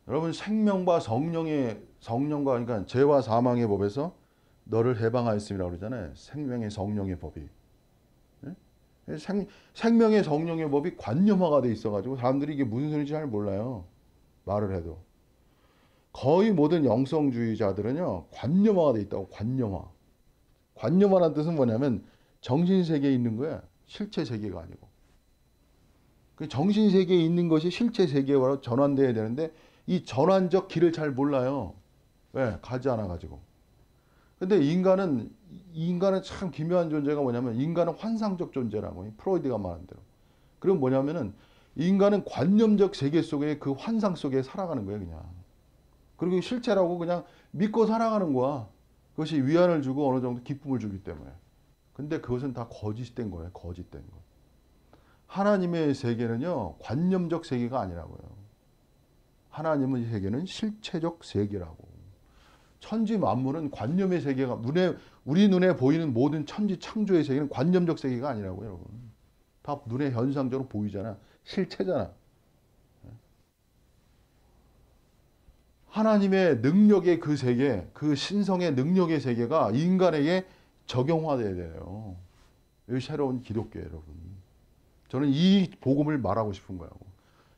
여러분 생명과 성령과 그러니까 죄와 사망의 법에서 너를 해방하였음이라고 그러잖아요. 생명의 성령의 법이. 생명의 성령의 법이 관념화가 돼 있어가지고 사람들이 이게 무슨 소리인지 잘 몰라요. 말을 해도. 거의 모든 영성주의자들은요. 관념화가 돼 있다고. 관념화. 관념화라는 뜻은 뭐냐면 정신세계에 있는 거야. 실체 세계가 아니고. 그 정신세계에 있는 것이 실체 세계로 전환돼야 되는데 이 전환적 길을 잘 몰라요. 왜? 가지 않아가지고. 근데 인간은 참 기묘한 존재가 뭐냐면 인간은 환상적 존재라고. 프로이드가 말한 대로. 그럼 뭐냐면은 인간은 관념적 세계 속에 그 환상 속에 살아가는 거예요, 그냥. 그리고 실체라고 그냥 믿고 살아가는 거야. 그것이 위안을 주고 어느 정도 기쁨을 주기 때문에. 근데 그것은 다 거짓된 거예요, 거짓된 거. 하나님의 세계는요, 관념적 세계가 아니라고요. 하나님의 세계는 실체적 세계라고. 천지 만물은 관념의 세계가 우리 눈에 보이는 모든 천지 창조의 세계는 관념적 세계가 아니라고요, 여러분. 다 눈에 현상적으로 보이잖아. 실체잖아. 하나님의 능력의 그 세계, 그 신성의 능력의 세계가 인간에게 적용화돼야 돼요. 이 새로운 기독교예요, 여러분. 저는 이 복음을 말하고 싶은 거예요.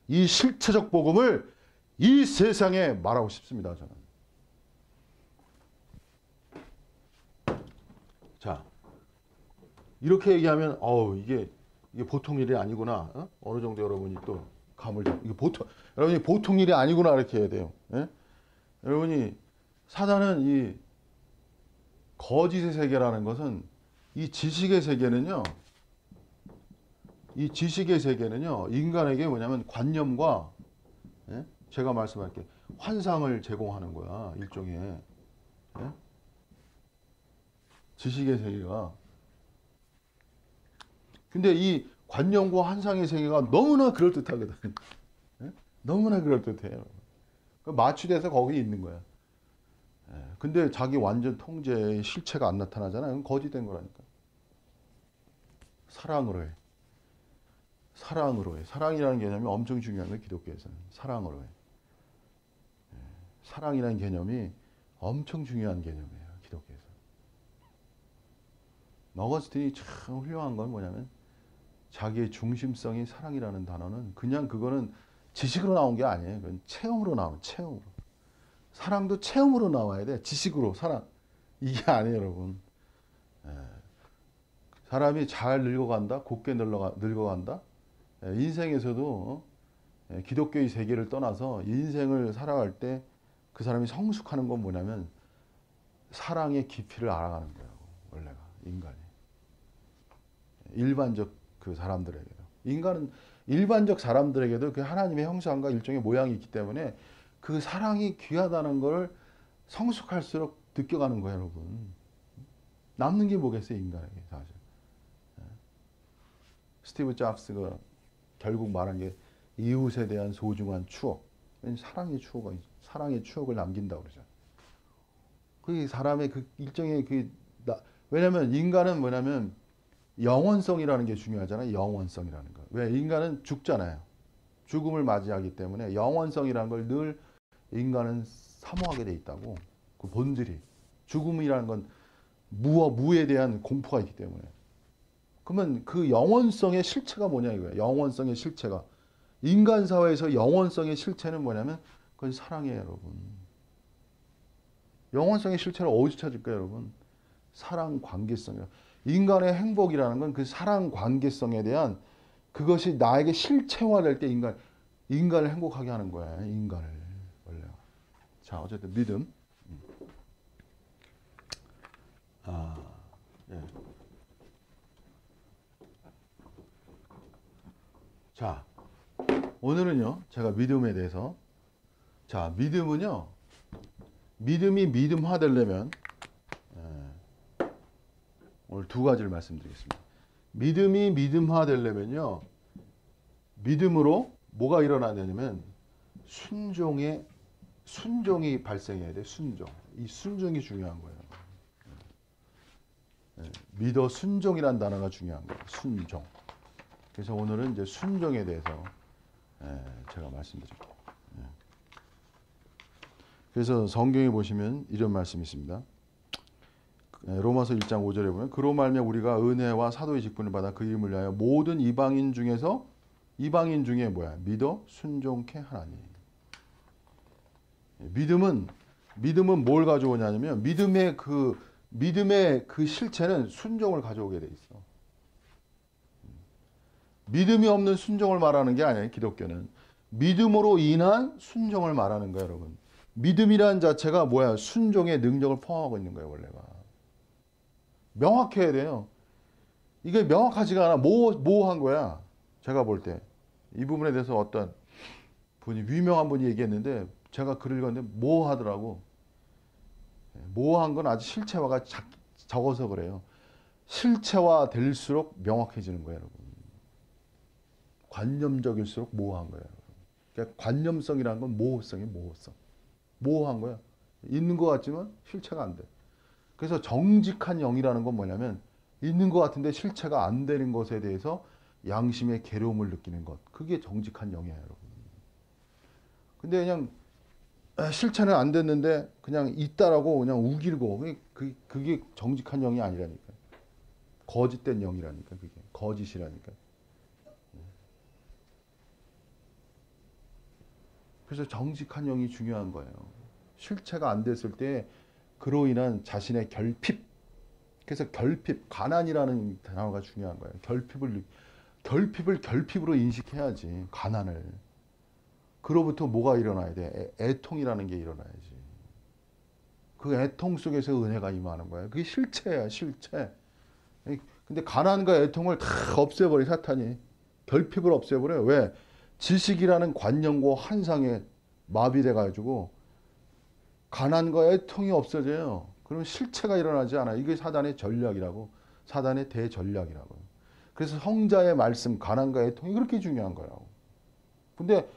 이 실체적 복음을 이 세상에 말하고 싶습니다, 저는. 자, 이렇게 얘기하면 이게 보통 일이 아니구나. 어느 정도 여러분이 또 감을 잡고 여러분이 보통 일이 아니구나 이렇게 해야 돼요. 예? 여러분이 사단은 이 거짓의 세계라는 것은 이 지식의 세계는요. 인간에게 뭐냐면 관념과 제가 말씀할게 환상을 제공하는 거야. 일종의 지식의 세계가. 근데 이 관념과 환상의 세계가 너무나 그럴듯하거든. 너무나 그럴듯해요. 마취돼서 거기 있는 거야. 근데 자기 완전 통제의 실체가 안 나타나잖아요. 그건 거짓된 거라니까. 사랑으로 해. 사랑으로 해. 사랑이라는 개념이 엄청 중요한 거예요. 기독교에서는. 사랑으로 해. 사랑이라는 개념이 엄청 중요한 개념이에요. 기독교에서. 어거스틴이 참 훌륭한 건 뭐냐면 자기의 중심성이 사랑이라는 단어는 그냥 그거는 지식으로 나온 게 아니에요. 그건 체험으로 나온 체험으로. 사랑도 체험으로 나와야 돼. 지식으로 사랑. 이게 아니에요, 여러분. 사람이 잘 늙어간다, 곱게 늙어간다. 인생에서도 기독교의 세계를 떠나서 인생을 살아갈 때 그 사람이 성숙하는 건 뭐냐면 사랑의 깊이를 알아가는 거예요. 원래가 인간이 일반적 그 사람들에게도 일반적 사람들에게도 그 하나님의 형상과 일종의 모양이 있기 때문에 그 사랑이 귀하다는 걸 성숙할수록 느껴가는 거예요, 여러분. 남는 게 뭐겠어요, 인간에게 사실. 스티브 잡스가 결국 말한 게 이웃에 대한 소중한 추억, 사랑의 추억을 남긴다고 그러죠. 그게 사람의 그 일종의 왜냐면 인간은 뭐냐면 영원성이라는 게 중요하잖아요. 영원성이라는 거. 왜? 인간은 죽잖아요. 죽음을 맞이하기 때문에 영원성이라는 걸 늘 인간은 사모하게 돼 있다고. 그 본질이. 죽음이라는 건 무에 대한 공포가 있기 때문에. 그러면 그 영원성의 실체가 뭐냐 이거예요. 영원성의 실체가. 인간 사회에서 영원성의 실체는 뭐냐면 그건 사랑이에요, 여러분. 영원성의 실체를 어디서 찾을까요, 여러분? 사랑 관계성이요. 인간의 행복이라는 건 그 사랑 관계성에 대한 그것이 나에게 실체화될 때 인간을 행복하게 하는 거야. 인간을 원래. 자, 어쨌든 믿음. 예. 자, 오늘은요, 제가 믿음에 대해서. 자, 믿음은요, 믿음이 믿음화 되려면, 오늘 두 가지를 말씀드리겠습니다. 믿음이 믿음화 되려면요, 믿음으로 뭐가 일어나야 되냐면, 순종이 발생해야 돼, 순종. 이 순종이 중요한 거예요. 믿어 순종이라는 단어가 중요한 거예요, 순종. 그래서 오늘은 이제 순종에 대해서 제가 말씀드릴게요. 그래서 성경에 보시면 이런 말씀이 있습니다. 로마서 1장 5절에 보면 그로 말미암아 우리가 은혜와 사도의 직분을 받아 그 이름을 위하여 모든 이방인 중에 뭐야? 믿어 순종케 하나니. 믿음은 뭘 가져오냐면 믿음의 그 실체는 순종을 가져오게 돼 있어. 믿음이 없는 순종을 말하는 게 아니에요, 기독교는. 믿음으로 인한 순종을 말하는 거예요, 여러분. 믿음이라는 자체가 뭐야? 순종의 능력을 포함하고 있는 거예요, 원래가. 명확해야 돼요. 이게 명확하지가 않아. 모호한 거야. 제가 볼 때. 이 부분에 대해서 어떤 유명한 분이 얘기했는데 제가 글을 읽었는데 모호하더라고. 모호한 건 아직 실체화가 적어서 그래요. 실체화 될수록 명확해지는 거예요, 여러분. 관념적일수록 모호한 거예요. 그러니까 관념성이라는 건 모호성이에요, 모호성. 모호한 거야. 있는 것 같지만 실체가 안 돼. 그래서 정직한 영이라는 건 뭐냐면 있는 것 같은데 실체가 안 되는 것에 대해서 양심의 괴로움을 느끼는 것. 그게 정직한 영이에요, 여러분. 근데 그냥 실체는 안 됐는데 그냥 있다라고 그냥 우길고 그게 정직한 영이 아니라니까. 거짓된 영이라니까. 그게 거짓이라니까. 그래서 정직한 영이 중요한 거예요. 실체가 안 됐을 때 그로 인한 자신의 결핍. 그래서 가난이라는 단어가 중요한 거예요. 결핍으로 인식해야지. 가난을. 그로부터 뭐가 일어나야 돼? 애통이라는 게 일어나야지. 그 애통 속에서 은혜가 임하는 거예요. 그게 실체야, 실체. 근데 가난과 애통을 다 없애버려, 사탄이. 결핍을 없애버려요. 왜? 지식이라는 관념과 환상에 마비돼가지고 가난과 애통이 없어져요. 그러면 실체가 일어나지 않아요. 이게 사단의 전략이라고. 사단의 대전략이라고. 그래서 성자의 말씀, 가난과 애통이 그렇게 중요한 거예요. 근데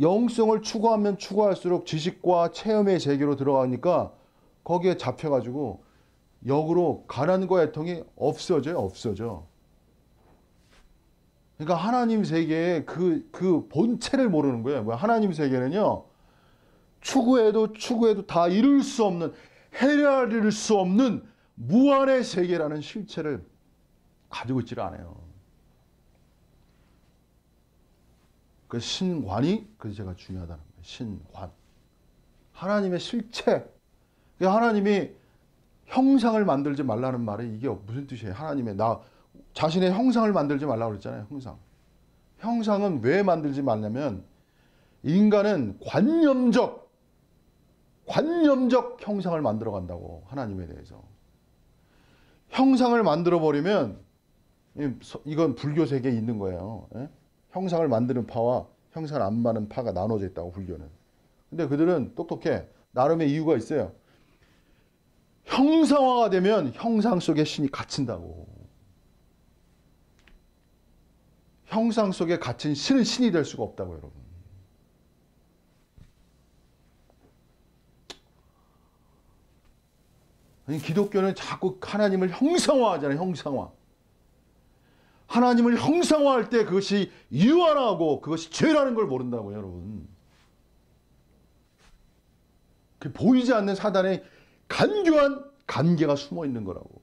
영성을 추구하면 추구할수록 지식과 체험의 세계로 들어가니까 거기에 잡혀가지고 역으로 가난과 애통이 없어져. 그러니까 하나님 세계의 그 본체를 모르는 거예요. 하나님 세계는요, 추구해도 다 이룰 수 없는, 헤아릴 수 없는 무한의 세계라는 실체를 가지고 있지를 않아요. 그 신관이 그래서 제가 중요하다는 거예요. 신관. 하나님의 실체. 하나님이 형상을 만들지 말라는 말이 이게 무슨 뜻이에요? 하나님의 자신의 형상을 만들지 말라고 그랬잖아요. 형상은 왜 만들지 말냐면 인간은 관념적 형상을 만들어 간다고. 하나님에 대해서. 형상을 만들어 버리면 이건 불교 세계에 있는 거예요. 형상을 만드는 파와 형상을 안 만드는 파가 나눠져 있다고 불교는. 근데 그들은 똑똑해. 나름의 이유가 있어요. 형상화가 되면 형상 속에 신이 갇힌다고. 형상 속에 갇힌 신은 신이 될 수가 없다고 여러분. 아니, 기독교는 자꾸 하나님을 형상화하잖아요. 형상화. 하나님을 형상화할 때 그것이 유한하고 그것이 죄라는 걸 모른다고요, 여러분. 그 보이지 않는 사단의 간교한 관계가 숨어 있는 거라고.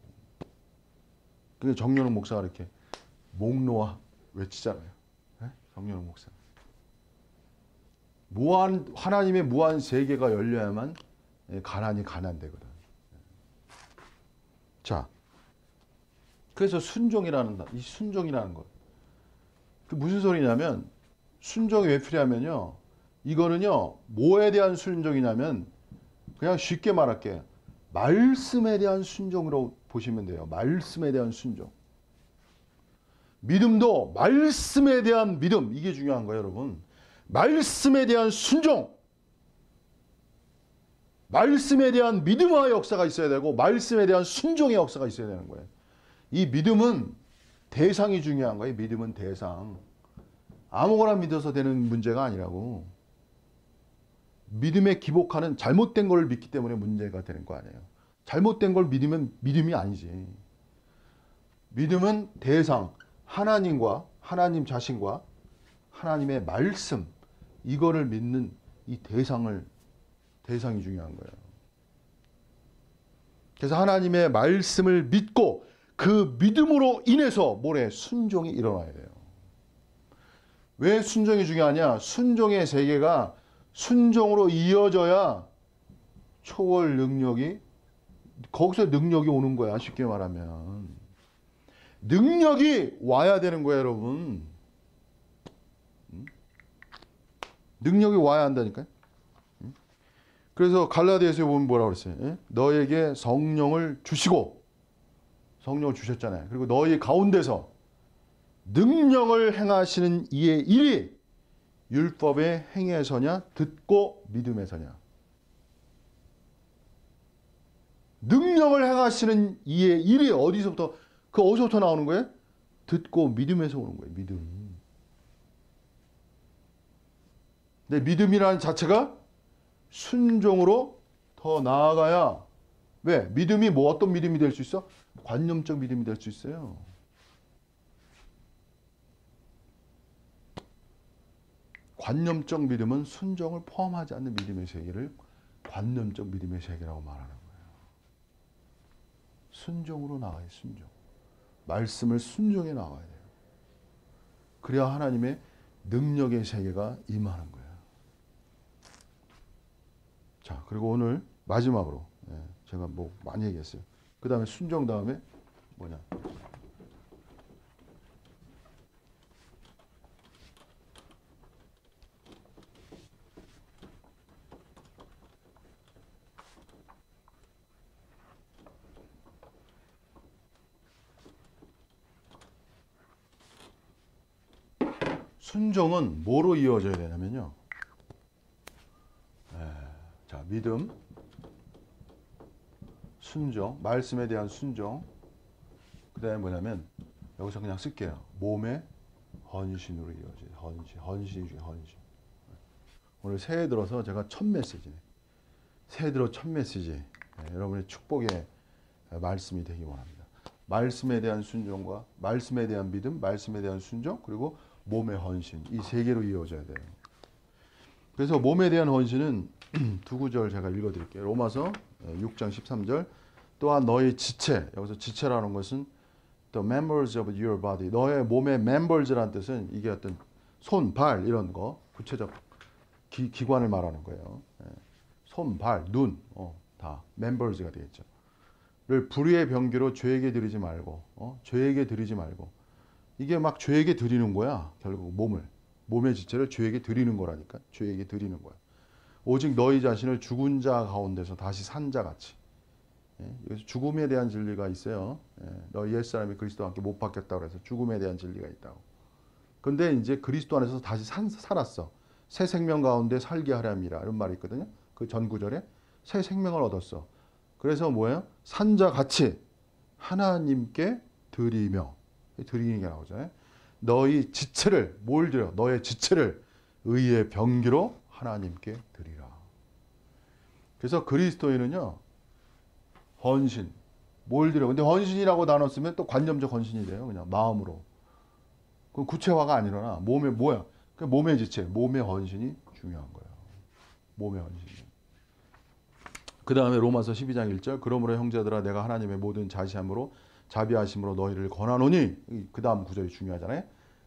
그게 정연욱 목사가 이렇게 목 놓아 외치잖아요. 네? 정연욱 목사. 하나님의 무한 세계가 열려야만 가난이 가난되거든. 자, 그래서 이 순종이라는 것. 그 무슨 소리냐면, 순종이 왜 필요하면요, 이거는요, 뭐에 대한 순종이냐면, 그냥 쉽게 말할게요. 말씀에 대한 순종으로 보시면 돼요. 말씀에 대한 순종. 믿음도 말씀에 대한 믿음. 이게 중요한 거예요, 여러분. 말씀에 대한 순종. 말씀에 대한 믿음의 역사가 있어야 되고 말씀에 대한 순종의 역사가 있어야 되는 거예요. 이 믿음은 대상이 중요한 거예요. 믿음은 대상. 아무거나 믿어서 되는 문제가 아니라고. 믿음에 기복하는 잘못된 걸 믿기 때문에 문제가 되는 거 아니에요. 잘못된 걸 믿으면 믿음이 아니지. 믿음은 대상, 하나님과 하나님 자신과 하나님의 말씀, 이거를 믿는 이 대상이 중요한 거예요. 그래서 하나님의 말씀을 믿고 그 믿음으로 인해서 순종이 일어나야 돼요. 왜 순종이 중요하냐? 순종의 세계가 순종으로 이어져야 초월 능력이, 거기서 능력이 오는 거야. 쉽게 말하면. 능력이 와야 되는 거예요, 여러분. 능력이 와야 한다니까요. 그래서 갈라디아서에 보면 뭐라고 그랬어요? 너에게 성령을 주시고, 성령을 주셨잖아요. 그리고 너희 가운데서 능력을 행하시는 이의 일이 율법의 행위에서냐 듣고 믿음에서냐. 능력을 행하시는 이의 일이 어디서부터 나오는 거예요? 듣고 믿음에서 오는 거예요. 믿음. 근데 믿음이라는 자체가 순종으로 더 나아가야. 왜? 믿음이 어떤 믿음이 될 수 있어? 관념적 믿음이 될 수 있어요. 관념적 믿음은 순종을 포함하지 않는 믿음의 세계를 관념적 믿음의 세계라고 말하는 거예요. 순종으로 나가요. 순종. 말씀을 순종해 나가야 돼요. 그래야 하나님의 능력의 세계가 임하는 거예요. 자, 그리고 오늘 마지막으로 제가 많이 얘기했어요. 그 다음에 순종 다음에 뭐냐? 순종은 뭐로 이어져야 되냐면요. 자, 믿음, 순종, 말씀에 대한 순종. 그 다음에 뭐냐면, 여기서 그냥 쓸게요. 몸의 헌신으로 이어져요. 헌신이죠, 헌신. 오늘 새해 들어서 제가 첫 메시지네. 새해 들어 첫 메시지. 여러분의 축복의 말씀이 되기 원합니다. 말씀에 대한 순종과 말씀에 대한 믿음, 말씀에 대한 순종, 그리고 몸의 헌신. 이 세 개로 이어져야 돼요. 그래서 몸에 대한 헌신은 두 구절 제가 읽어드릴게요. 로마서 6장 13절. 또한 너희 지체, 여기서 지체라는 것은 the members of your body. 너의 몸의 members라는 뜻은 이게 어떤 손, 발 이런 거 구체적 기관을 말하는 거예요. 손, 발, 눈, 다 members가 되겠죠. 를 불의의 병기로 죄에게 드리지 말고, 죄에게 드리지 말고. 이게 막 죄에게 드리는 거야. 결국 몸의 지체를 죄에게 드리는 거라니까. 죄에게 드리는 거야. 오직 너희 자신을 죽은 자 가운데서 다시 산 자 같이. 여기서 죽음에 대한 진리가 있어요. 너희 옛사람이 그리스도와 함께 못 박혔다고 해서 죽음에 대한 진리가 있다고. 근데 이제 그리스도 안에서 다시 살았어. 새 생명 가운데 살게 하려 함이라 이런 말이 있거든요. 그 전 구절에 새 생명을 얻었어. 그래서 뭐예요? 산자 같이 하나님께 드리며, 드리는 게 나오잖아요. 너희 지체를, 뭘 드려? 너의 지체를 의의 병기로 하나님께 드리라. 그래서 그리스도인은요, 헌신, 뭘 드려? 근데 헌신이라고 단어 쓰면 또 관념적 헌신이 돼요. 그냥 마음으로. 그 구체화가 안 일어나. 몸에 뭐야? 그 몸의 지체, 몸의 헌신이 중요한 거예요. 몸의 헌신이. 그 다음에 로마서 12장 1절 그러므로 형제들아 내가 하나님의 모든 자비하심으로 너희를 권하노니 그 다음 구절이 중요하잖아요.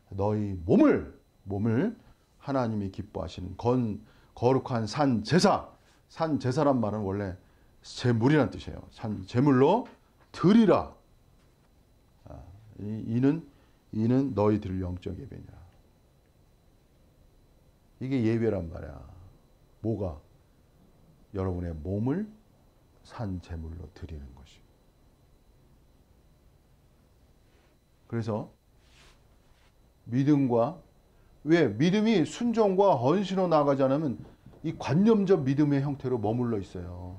너희 몸을 하나님이 기뻐하시는 거룩한 산 제사란 말은 원래 제물이라는 뜻이에요. 제물로 드리라. 이는 너희들 영적 예배냐. 이게 예배란 말이야. 뭐가? 여러분의 몸을 산 제물로 드리는 것이. 그래서 믿음이 순종과 헌신으로 나아가지 않으면 이 관념적 믿음의 형태로 머물러 있어요.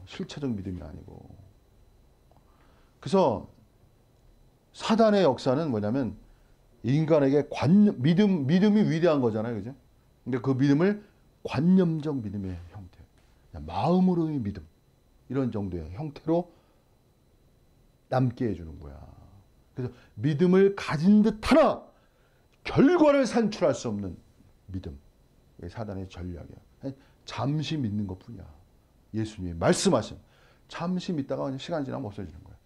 실체적 믿음이 아니고. 그래서 사단의 역사는 뭐냐면 인간에게 믿음이 위대한 거잖아요. 그죠? 근데 그 믿음을 관념적 믿음의 형태, 마음으로의 믿음, 이런 정도의 형태로 남게 해주는 거야. 그래서 믿음을 가진 듯 하나 결과를 산출할 수 없는 믿음. 이게 사단의 전략이야. 잠시 믿는 것 뿐이야. 예수님이 말씀하신 잠시 믿다가 그냥 시간 지나면 없어지는 거야.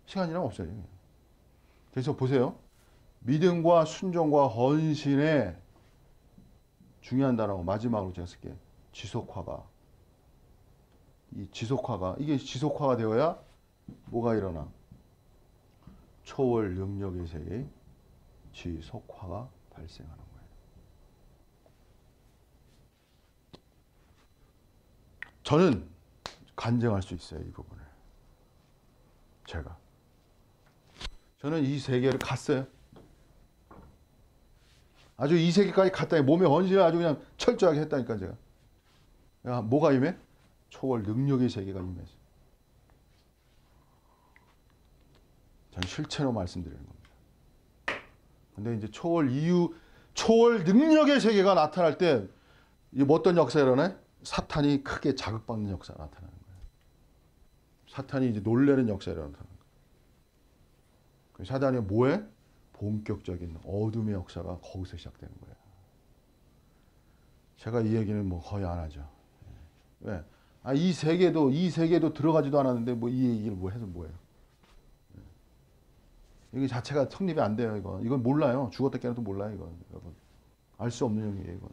시간 지나면 없어져요. 그래서 보세요. 믿음과 순종과 헌신의 중요한 단어고 마지막으로 제가 쓸게요. 이게 지속화가 되어야 뭐가 일어나? 초월 능력의 세계의 지속화가 발생하는 거예요. 저는 간증할 수 있어요. 이 부분을. 저는 이 세계를 갔어요. 아주 이 세계까지 갔다. 몸의 헌신을 아주 그냥 철저하게 했다니까 제가. 뭐가 임해? 초월 능력의 세계가 임해서. 저는 실체로 말씀드리는 겁니다. 근데 이제 초월 능력의 세계가 나타날 때 어떤 역사가 일어나요? 사탄이 크게 자극받는 역사가 나타나는 거예요. 사탄이 이제 놀라는 역사가 일어나는 거예요. 사단이 뭐해? 본격적인 어둠의 역사가 거기서 시작되는 거예요. 제가 이 얘기는 뭐 거의 안 하죠. 왜? 이 세계도 들어가지도 않았는데 뭐 이 얘기를 뭐 해서 뭐예요? 이게 자체가 성립이 안 돼요. 이건 몰라요. 죽었다 깨어나도 몰라요. 이건 여러분 알 수 없는 영이에요. 이건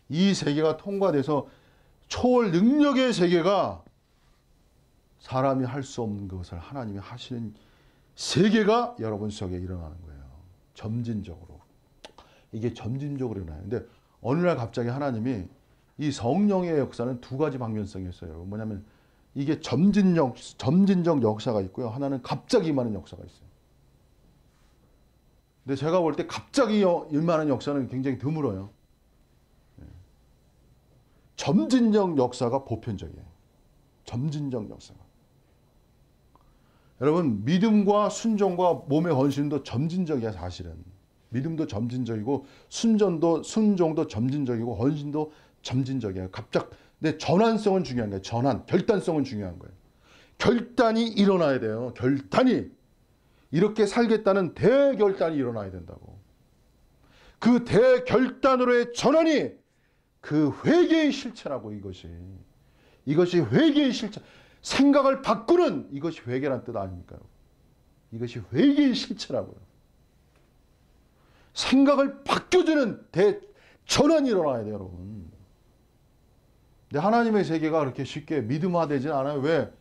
이 세계가 통과돼서 초월 능력의 세계가 사람이 할 수 없는 것을 하나님이 하시는 세계가 여러분 속에 일어나는 거예요. 점진적으로. 이게 점진적으로 일어나요. 근데 어느 날 갑자기 하나님이 이 성령의 역사는 두 가지 방면성이 있어요. 뭐냐면 이게 점진적 역사가 있고요. 하나는 갑자기 임하는 역사가 있어요. 근데 제가 볼 때 갑자기 임하는 역사는 굉장히 드물어요. 점진적 역사가 보편적이에요. 점진적 역사가. 여러분 믿음과 순종과 몸의 헌신도 점진적이야 사실은. 믿음도 점진적이고 순종도 점진적이고 헌신도 점진적이에요. 근데 전환성은 중요한 거예요. 결단성은 중요한 거예요. 결단이 일어나야 돼요. 결단이. 이렇게 살겠다는 대결단이 일어나야 된다고. 그 대결단으로의 전환이 그 회개의 실체라고 이것이 회개의 실체. 생각을 바꾸는 이것이 회개란 뜻 아닙니까? 이것이 회개의 실체라고요. 생각을 바뀌어주는 대전환이 일어나야 돼요, 여러분. 근데 하나님의 세계가 그렇게 쉽게 믿음화되진 않아요. 왜?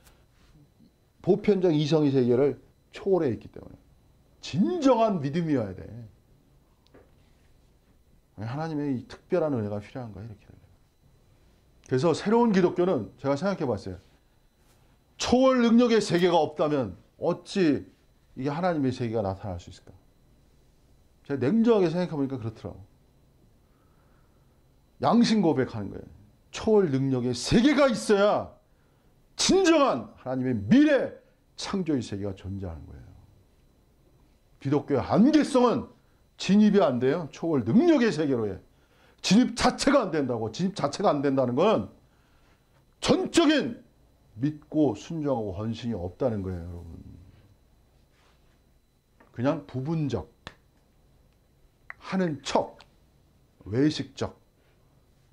보편적 이성의 세계를 초월해 있기 때문에. 진정한 믿음이어야 돼. 하나님의 이 특별한 은혜가 필요한 거예요, 이렇게. 그래서 새로운 기독교는 제가 생각해 봤어요. 초월 능력의 세계가 없다면 어찌 이게 하나님의 세계가 나타날 수 있을까? 제가 냉정하게 생각해보니까 그렇더라고. 양심 고백하는 거예요. 초월 능력의 세계가 있어야 진정한 하나님의 미래 창조의 세계가 존재하는 거예요. 기독교의 한계성은 진입이 안 돼요. 초월 능력의 세계로에. 진입 자체가 안 된다고. 진입 자체가 안 된다는 건 전적인 믿고 순종하고 헌신이 없다는 거예요, 여러분. 그냥 부분적, 하는 척, 외식적,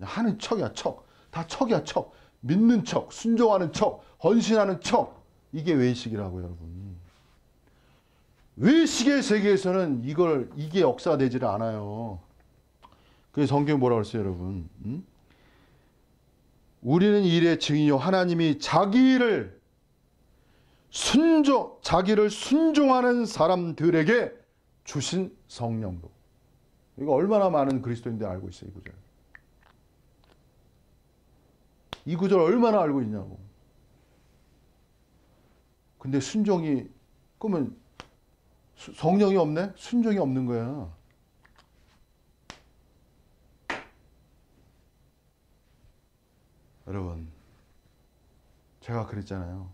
하는 척이야, 척. 다 척이야, 척. 믿는 척, 순종하는 척, 헌신하는 척. 이게 외식이라고요, 여러분. 외식의 세계에서는 이게 역사되지를 않아요. 그래서 성경이 뭐라고 했어요, 여러분? 우리는 이의 증인이요, 하나님이 자기를 순종하는 사람들에게 주신 성령도. 이거 얼마나 많은 그리스도인들이 알고 있어요, 이 구절. 이 구절 얼마나 알고 있냐고. 근데 순종이, 그러면 성령이 없네? 순종이 없는 거야. 여러분, 제가 그랬잖아요.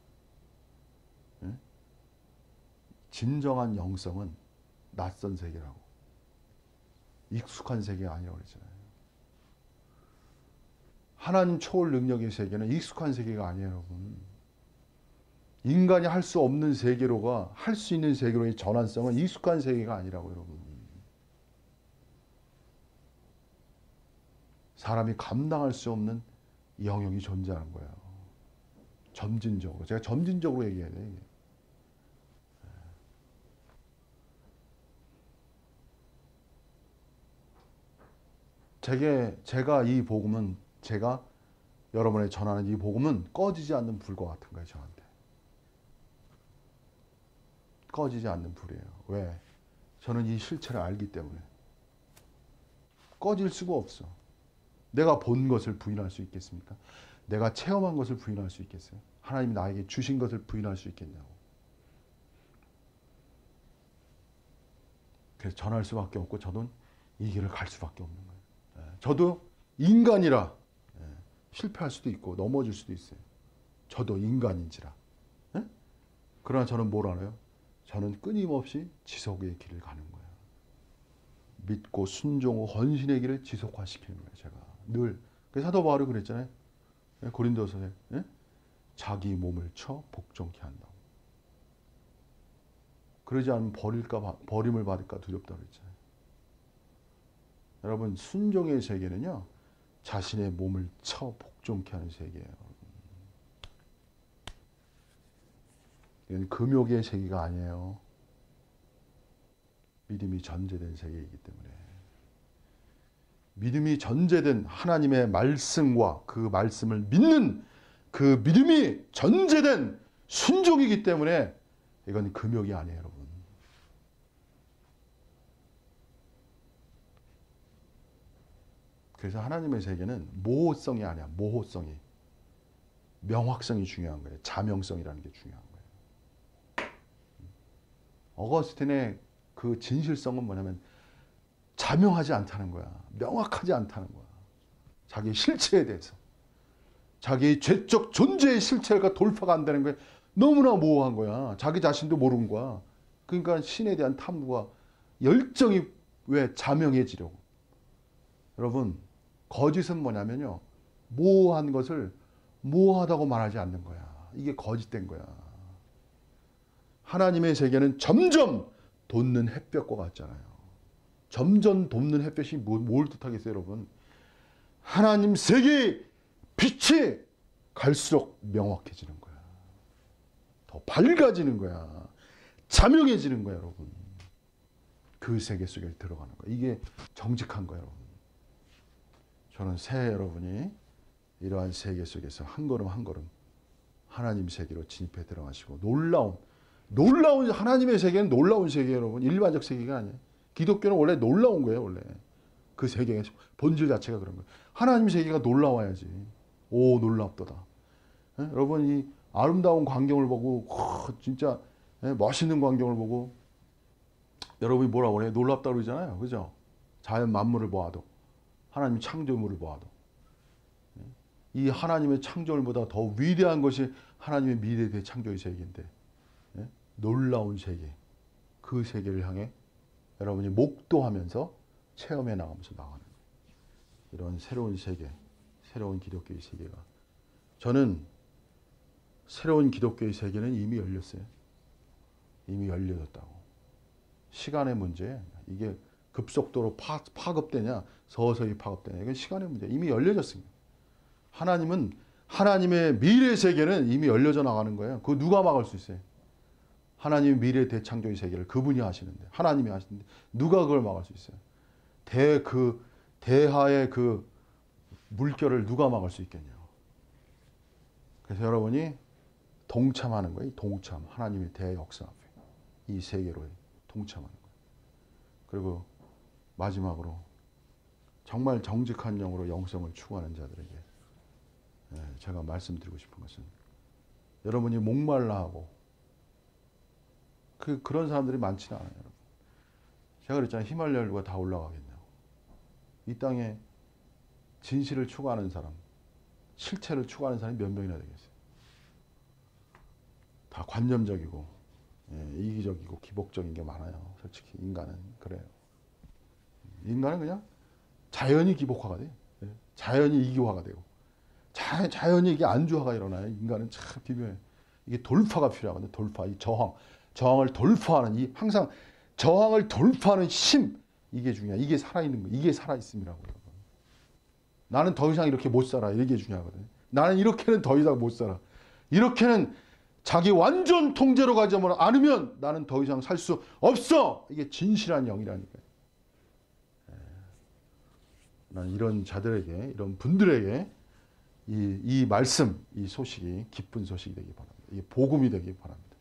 예? 진정한 영성은 낯선 세계라고. 익숙한 세계가 아니라고 그랬잖아요. 하나님 초월 능력의 세계는 익숙한 세계가 아니에요, 여러분. 인간이 할 수 없는 세계로가 할 수 있는 세계로의 전환성은 익숙한 세계가 아니라고, 여러분. 사람이 감당할 수 없는 영역이 존재하는 거예요. 점진적으로. 제가 점진적으로 얘기해야 돼요, 이게. 제가 이 복음은, 제가 여러분에 전하는 이 복음은 꺼지지 않는 불과 같은 거예요, 저한테. 꺼지지 않는 불이에요. 왜? 저는 이 실체를 알기 때문에. 꺼질 수가 없어. 내가 본 것을 부인할 수 있겠습니까? 내가 체험한 것을 부인할 수 있겠어요? 하나님이 나에게 주신 것을 부인할 수 있겠냐고. 그래서 전할 수밖에 없고 저도 이 길을 갈 수밖에 없는 거예요. 저도 인간이라 실패할 수도 있고 넘어질 수도 있어요. 저도 인간인지라. 그러나 저는 뭘 알아요? 저는 끊임없이 지속의 길을 가는 거예요. 믿고 순종하고 헌신의 길을 지속화시키는 거예요. 제가 늘. 그래서 사도 바울이 그랬잖아요. 고린도서에 자기 몸을 쳐 복종케 한다고. 그러지 않으면 버림을 받을까 두렵다고 그랬잖아요. 여러분, 순종의 세계는요, 자신의 몸을 쳐 복종케 하는 세계예요. 이건 금욕의 세계가 아니에요. 믿음이 전제된 세계이기 때문에. 믿음이 전제된 하나님의 말씀과 그 말씀을 믿는 그 믿음이 전제된 순종이기 때문에 이건 금욕이 아니에요, 여러분. 그래서 하나님의 세계는 모호성이 아니야, 모호성이. 명확성이 중요한 거예요. 자명성이라는 게 중요한 거예요. 어거스틴의 그 진실성은 뭐냐면 자명하지 않다는 거야. 명확하지 않다는 거야. 자기 실체에 대해서. 자기의 죄적 존재의 실체가 돌파가 안 되는 거야. 너무나 모호한 거야. 자기 자신도 모르는 거야. 그러니까 신에 대한 탐구가 열정이 왜 자명해지려고. 여러분, 거짓은 뭐냐면요, 모호한 것을 모호하다고 말하지 않는 거야. 이게 거짓된 거야. 하나님의 세계는 점점 돋는 햇볕과 같잖아요. 점점 돋는 햇볕이 뭘 뜻하겠어요, 여러분? 하나님 세계의 빛이 갈수록 명확해지는 거야. 더 밝아지는 거야. 자명해지는 거야, 여러분. 그 세계 속에 들어가는 거야. 이게 정직한 거예요, 여러분. 저는 새해 여러분이 이러한 세계 속에서 한 걸음 한 걸음 하나님 세계로 진입해 들어가시고 놀라운 하나님의 세계는 놀라운 세계예요, 여러분. 일반적 세계가 아니에요. 기독교는 원래 놀라운 거예요, 원래. 그 세계의 본질 자체가 그런 거예요. 하나님 세계가 놀라워야지. 오, 놀랍도다. 여러분, 이 아름다운 광경을 보고 진짜 멋있는 광경을 보고 여러분이 뭐라고 그래요? 놀랍다 그러잖아요. 그죠? 자연 만물을 보아도, 하나님 창조물을 보아도. 이 하나님의 창조물보다 더 위대한 것이 하나님의 미래 대창조의 세계인데, 놀라운 세계, 그 세계를 향해 여러분이 목도하면서 체험해 나가면서 나가는 거예요. 이런 새로운 세계, 새로운 기독교의 세계가, 저는 새로운 기독교의 세계는 이미 열렸어요. 이미 열려졌다고. 시간의 문제, 이게 급속도로 파급되냐 서서히 파급되냐, 이건 시간의 문제. 이미 열려졌습니다. 하나님은, 하나님의 미래 세계는 이미 열려져 나가는 거예요. 그거 누가 막을 수 있어요? 하나님의 미래 대창조의 세계를 그분이 하시는데, 하나님이 하시는데 누가 그걸 막을 수 있어요? 대하의 그 물결을 누가 막을 수 있겠냐고. 그래서 여러분이 동참하는 거예요. 동참. 하나님의 대역사 앞에 이 세계로 동참하는 거예요. 그리고 마지막으로 정말 정직한 영으로 영성을 추구하는 자들에게 제가 말씀드리고 싶은 것은, 여러분이 목말라 하고 그런 사람들이 많지는 않아요. 여러분. 제가 그랬잖아요. 히말라야 누가 다 올라가겠냐고. 이 땅에 진실을 추구하는 사람, 실체를 추구하는 사람이 몇 명이나 되겠어요? 다 관념적이고 이기적이고 기복적인 게 많아요. 솔직히 인간은 그래요. 인간은 그냥 자연이 기복화가 돼요. 자연이 이기화가 되고 자연이 이게 안주화가 일어나요. 인간은 참 비묘해요. 이게 돌파가 필요하거든요. 돌파, 이 저항을 돌파하는, 이 항상 저항을 돌파하는 힘, 이게 중요해. 이게 살아있는 거, 이게 살아있음이라고. 나는 더 이상 이렇게 못 살아, 이게 중요하거든요. 나는 이렇게는 더 이상 못 살아. 이렇게는 자기 완전 통제로 가지 않으면 나는 더 이상 살 수 없어. 이게 진실한 영이라니까요. 나는 이런 자들에게, 이런 분들에게 이 말씀, 이 소식이 기쁜 소식이 되기 바랍니다. 이게 복음이 되기 바랍니다.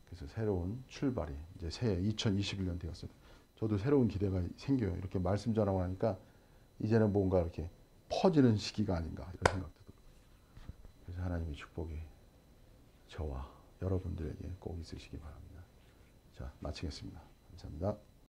그래서 새로운 출발이 이제 새해 2021년 되었어요. 저도 새로운 기대가 생겨요. 이렇게 말씀 전하고 나니까 이제는 뭔가 이렇게 퍼지는 시기가 아닌가, 이런 생각도 들어요. 그래서 하나님의 축복이 저와 여러분들에게 꼭 있으시기 바랍니다. 자, 마치겠습니다. 감사합니다.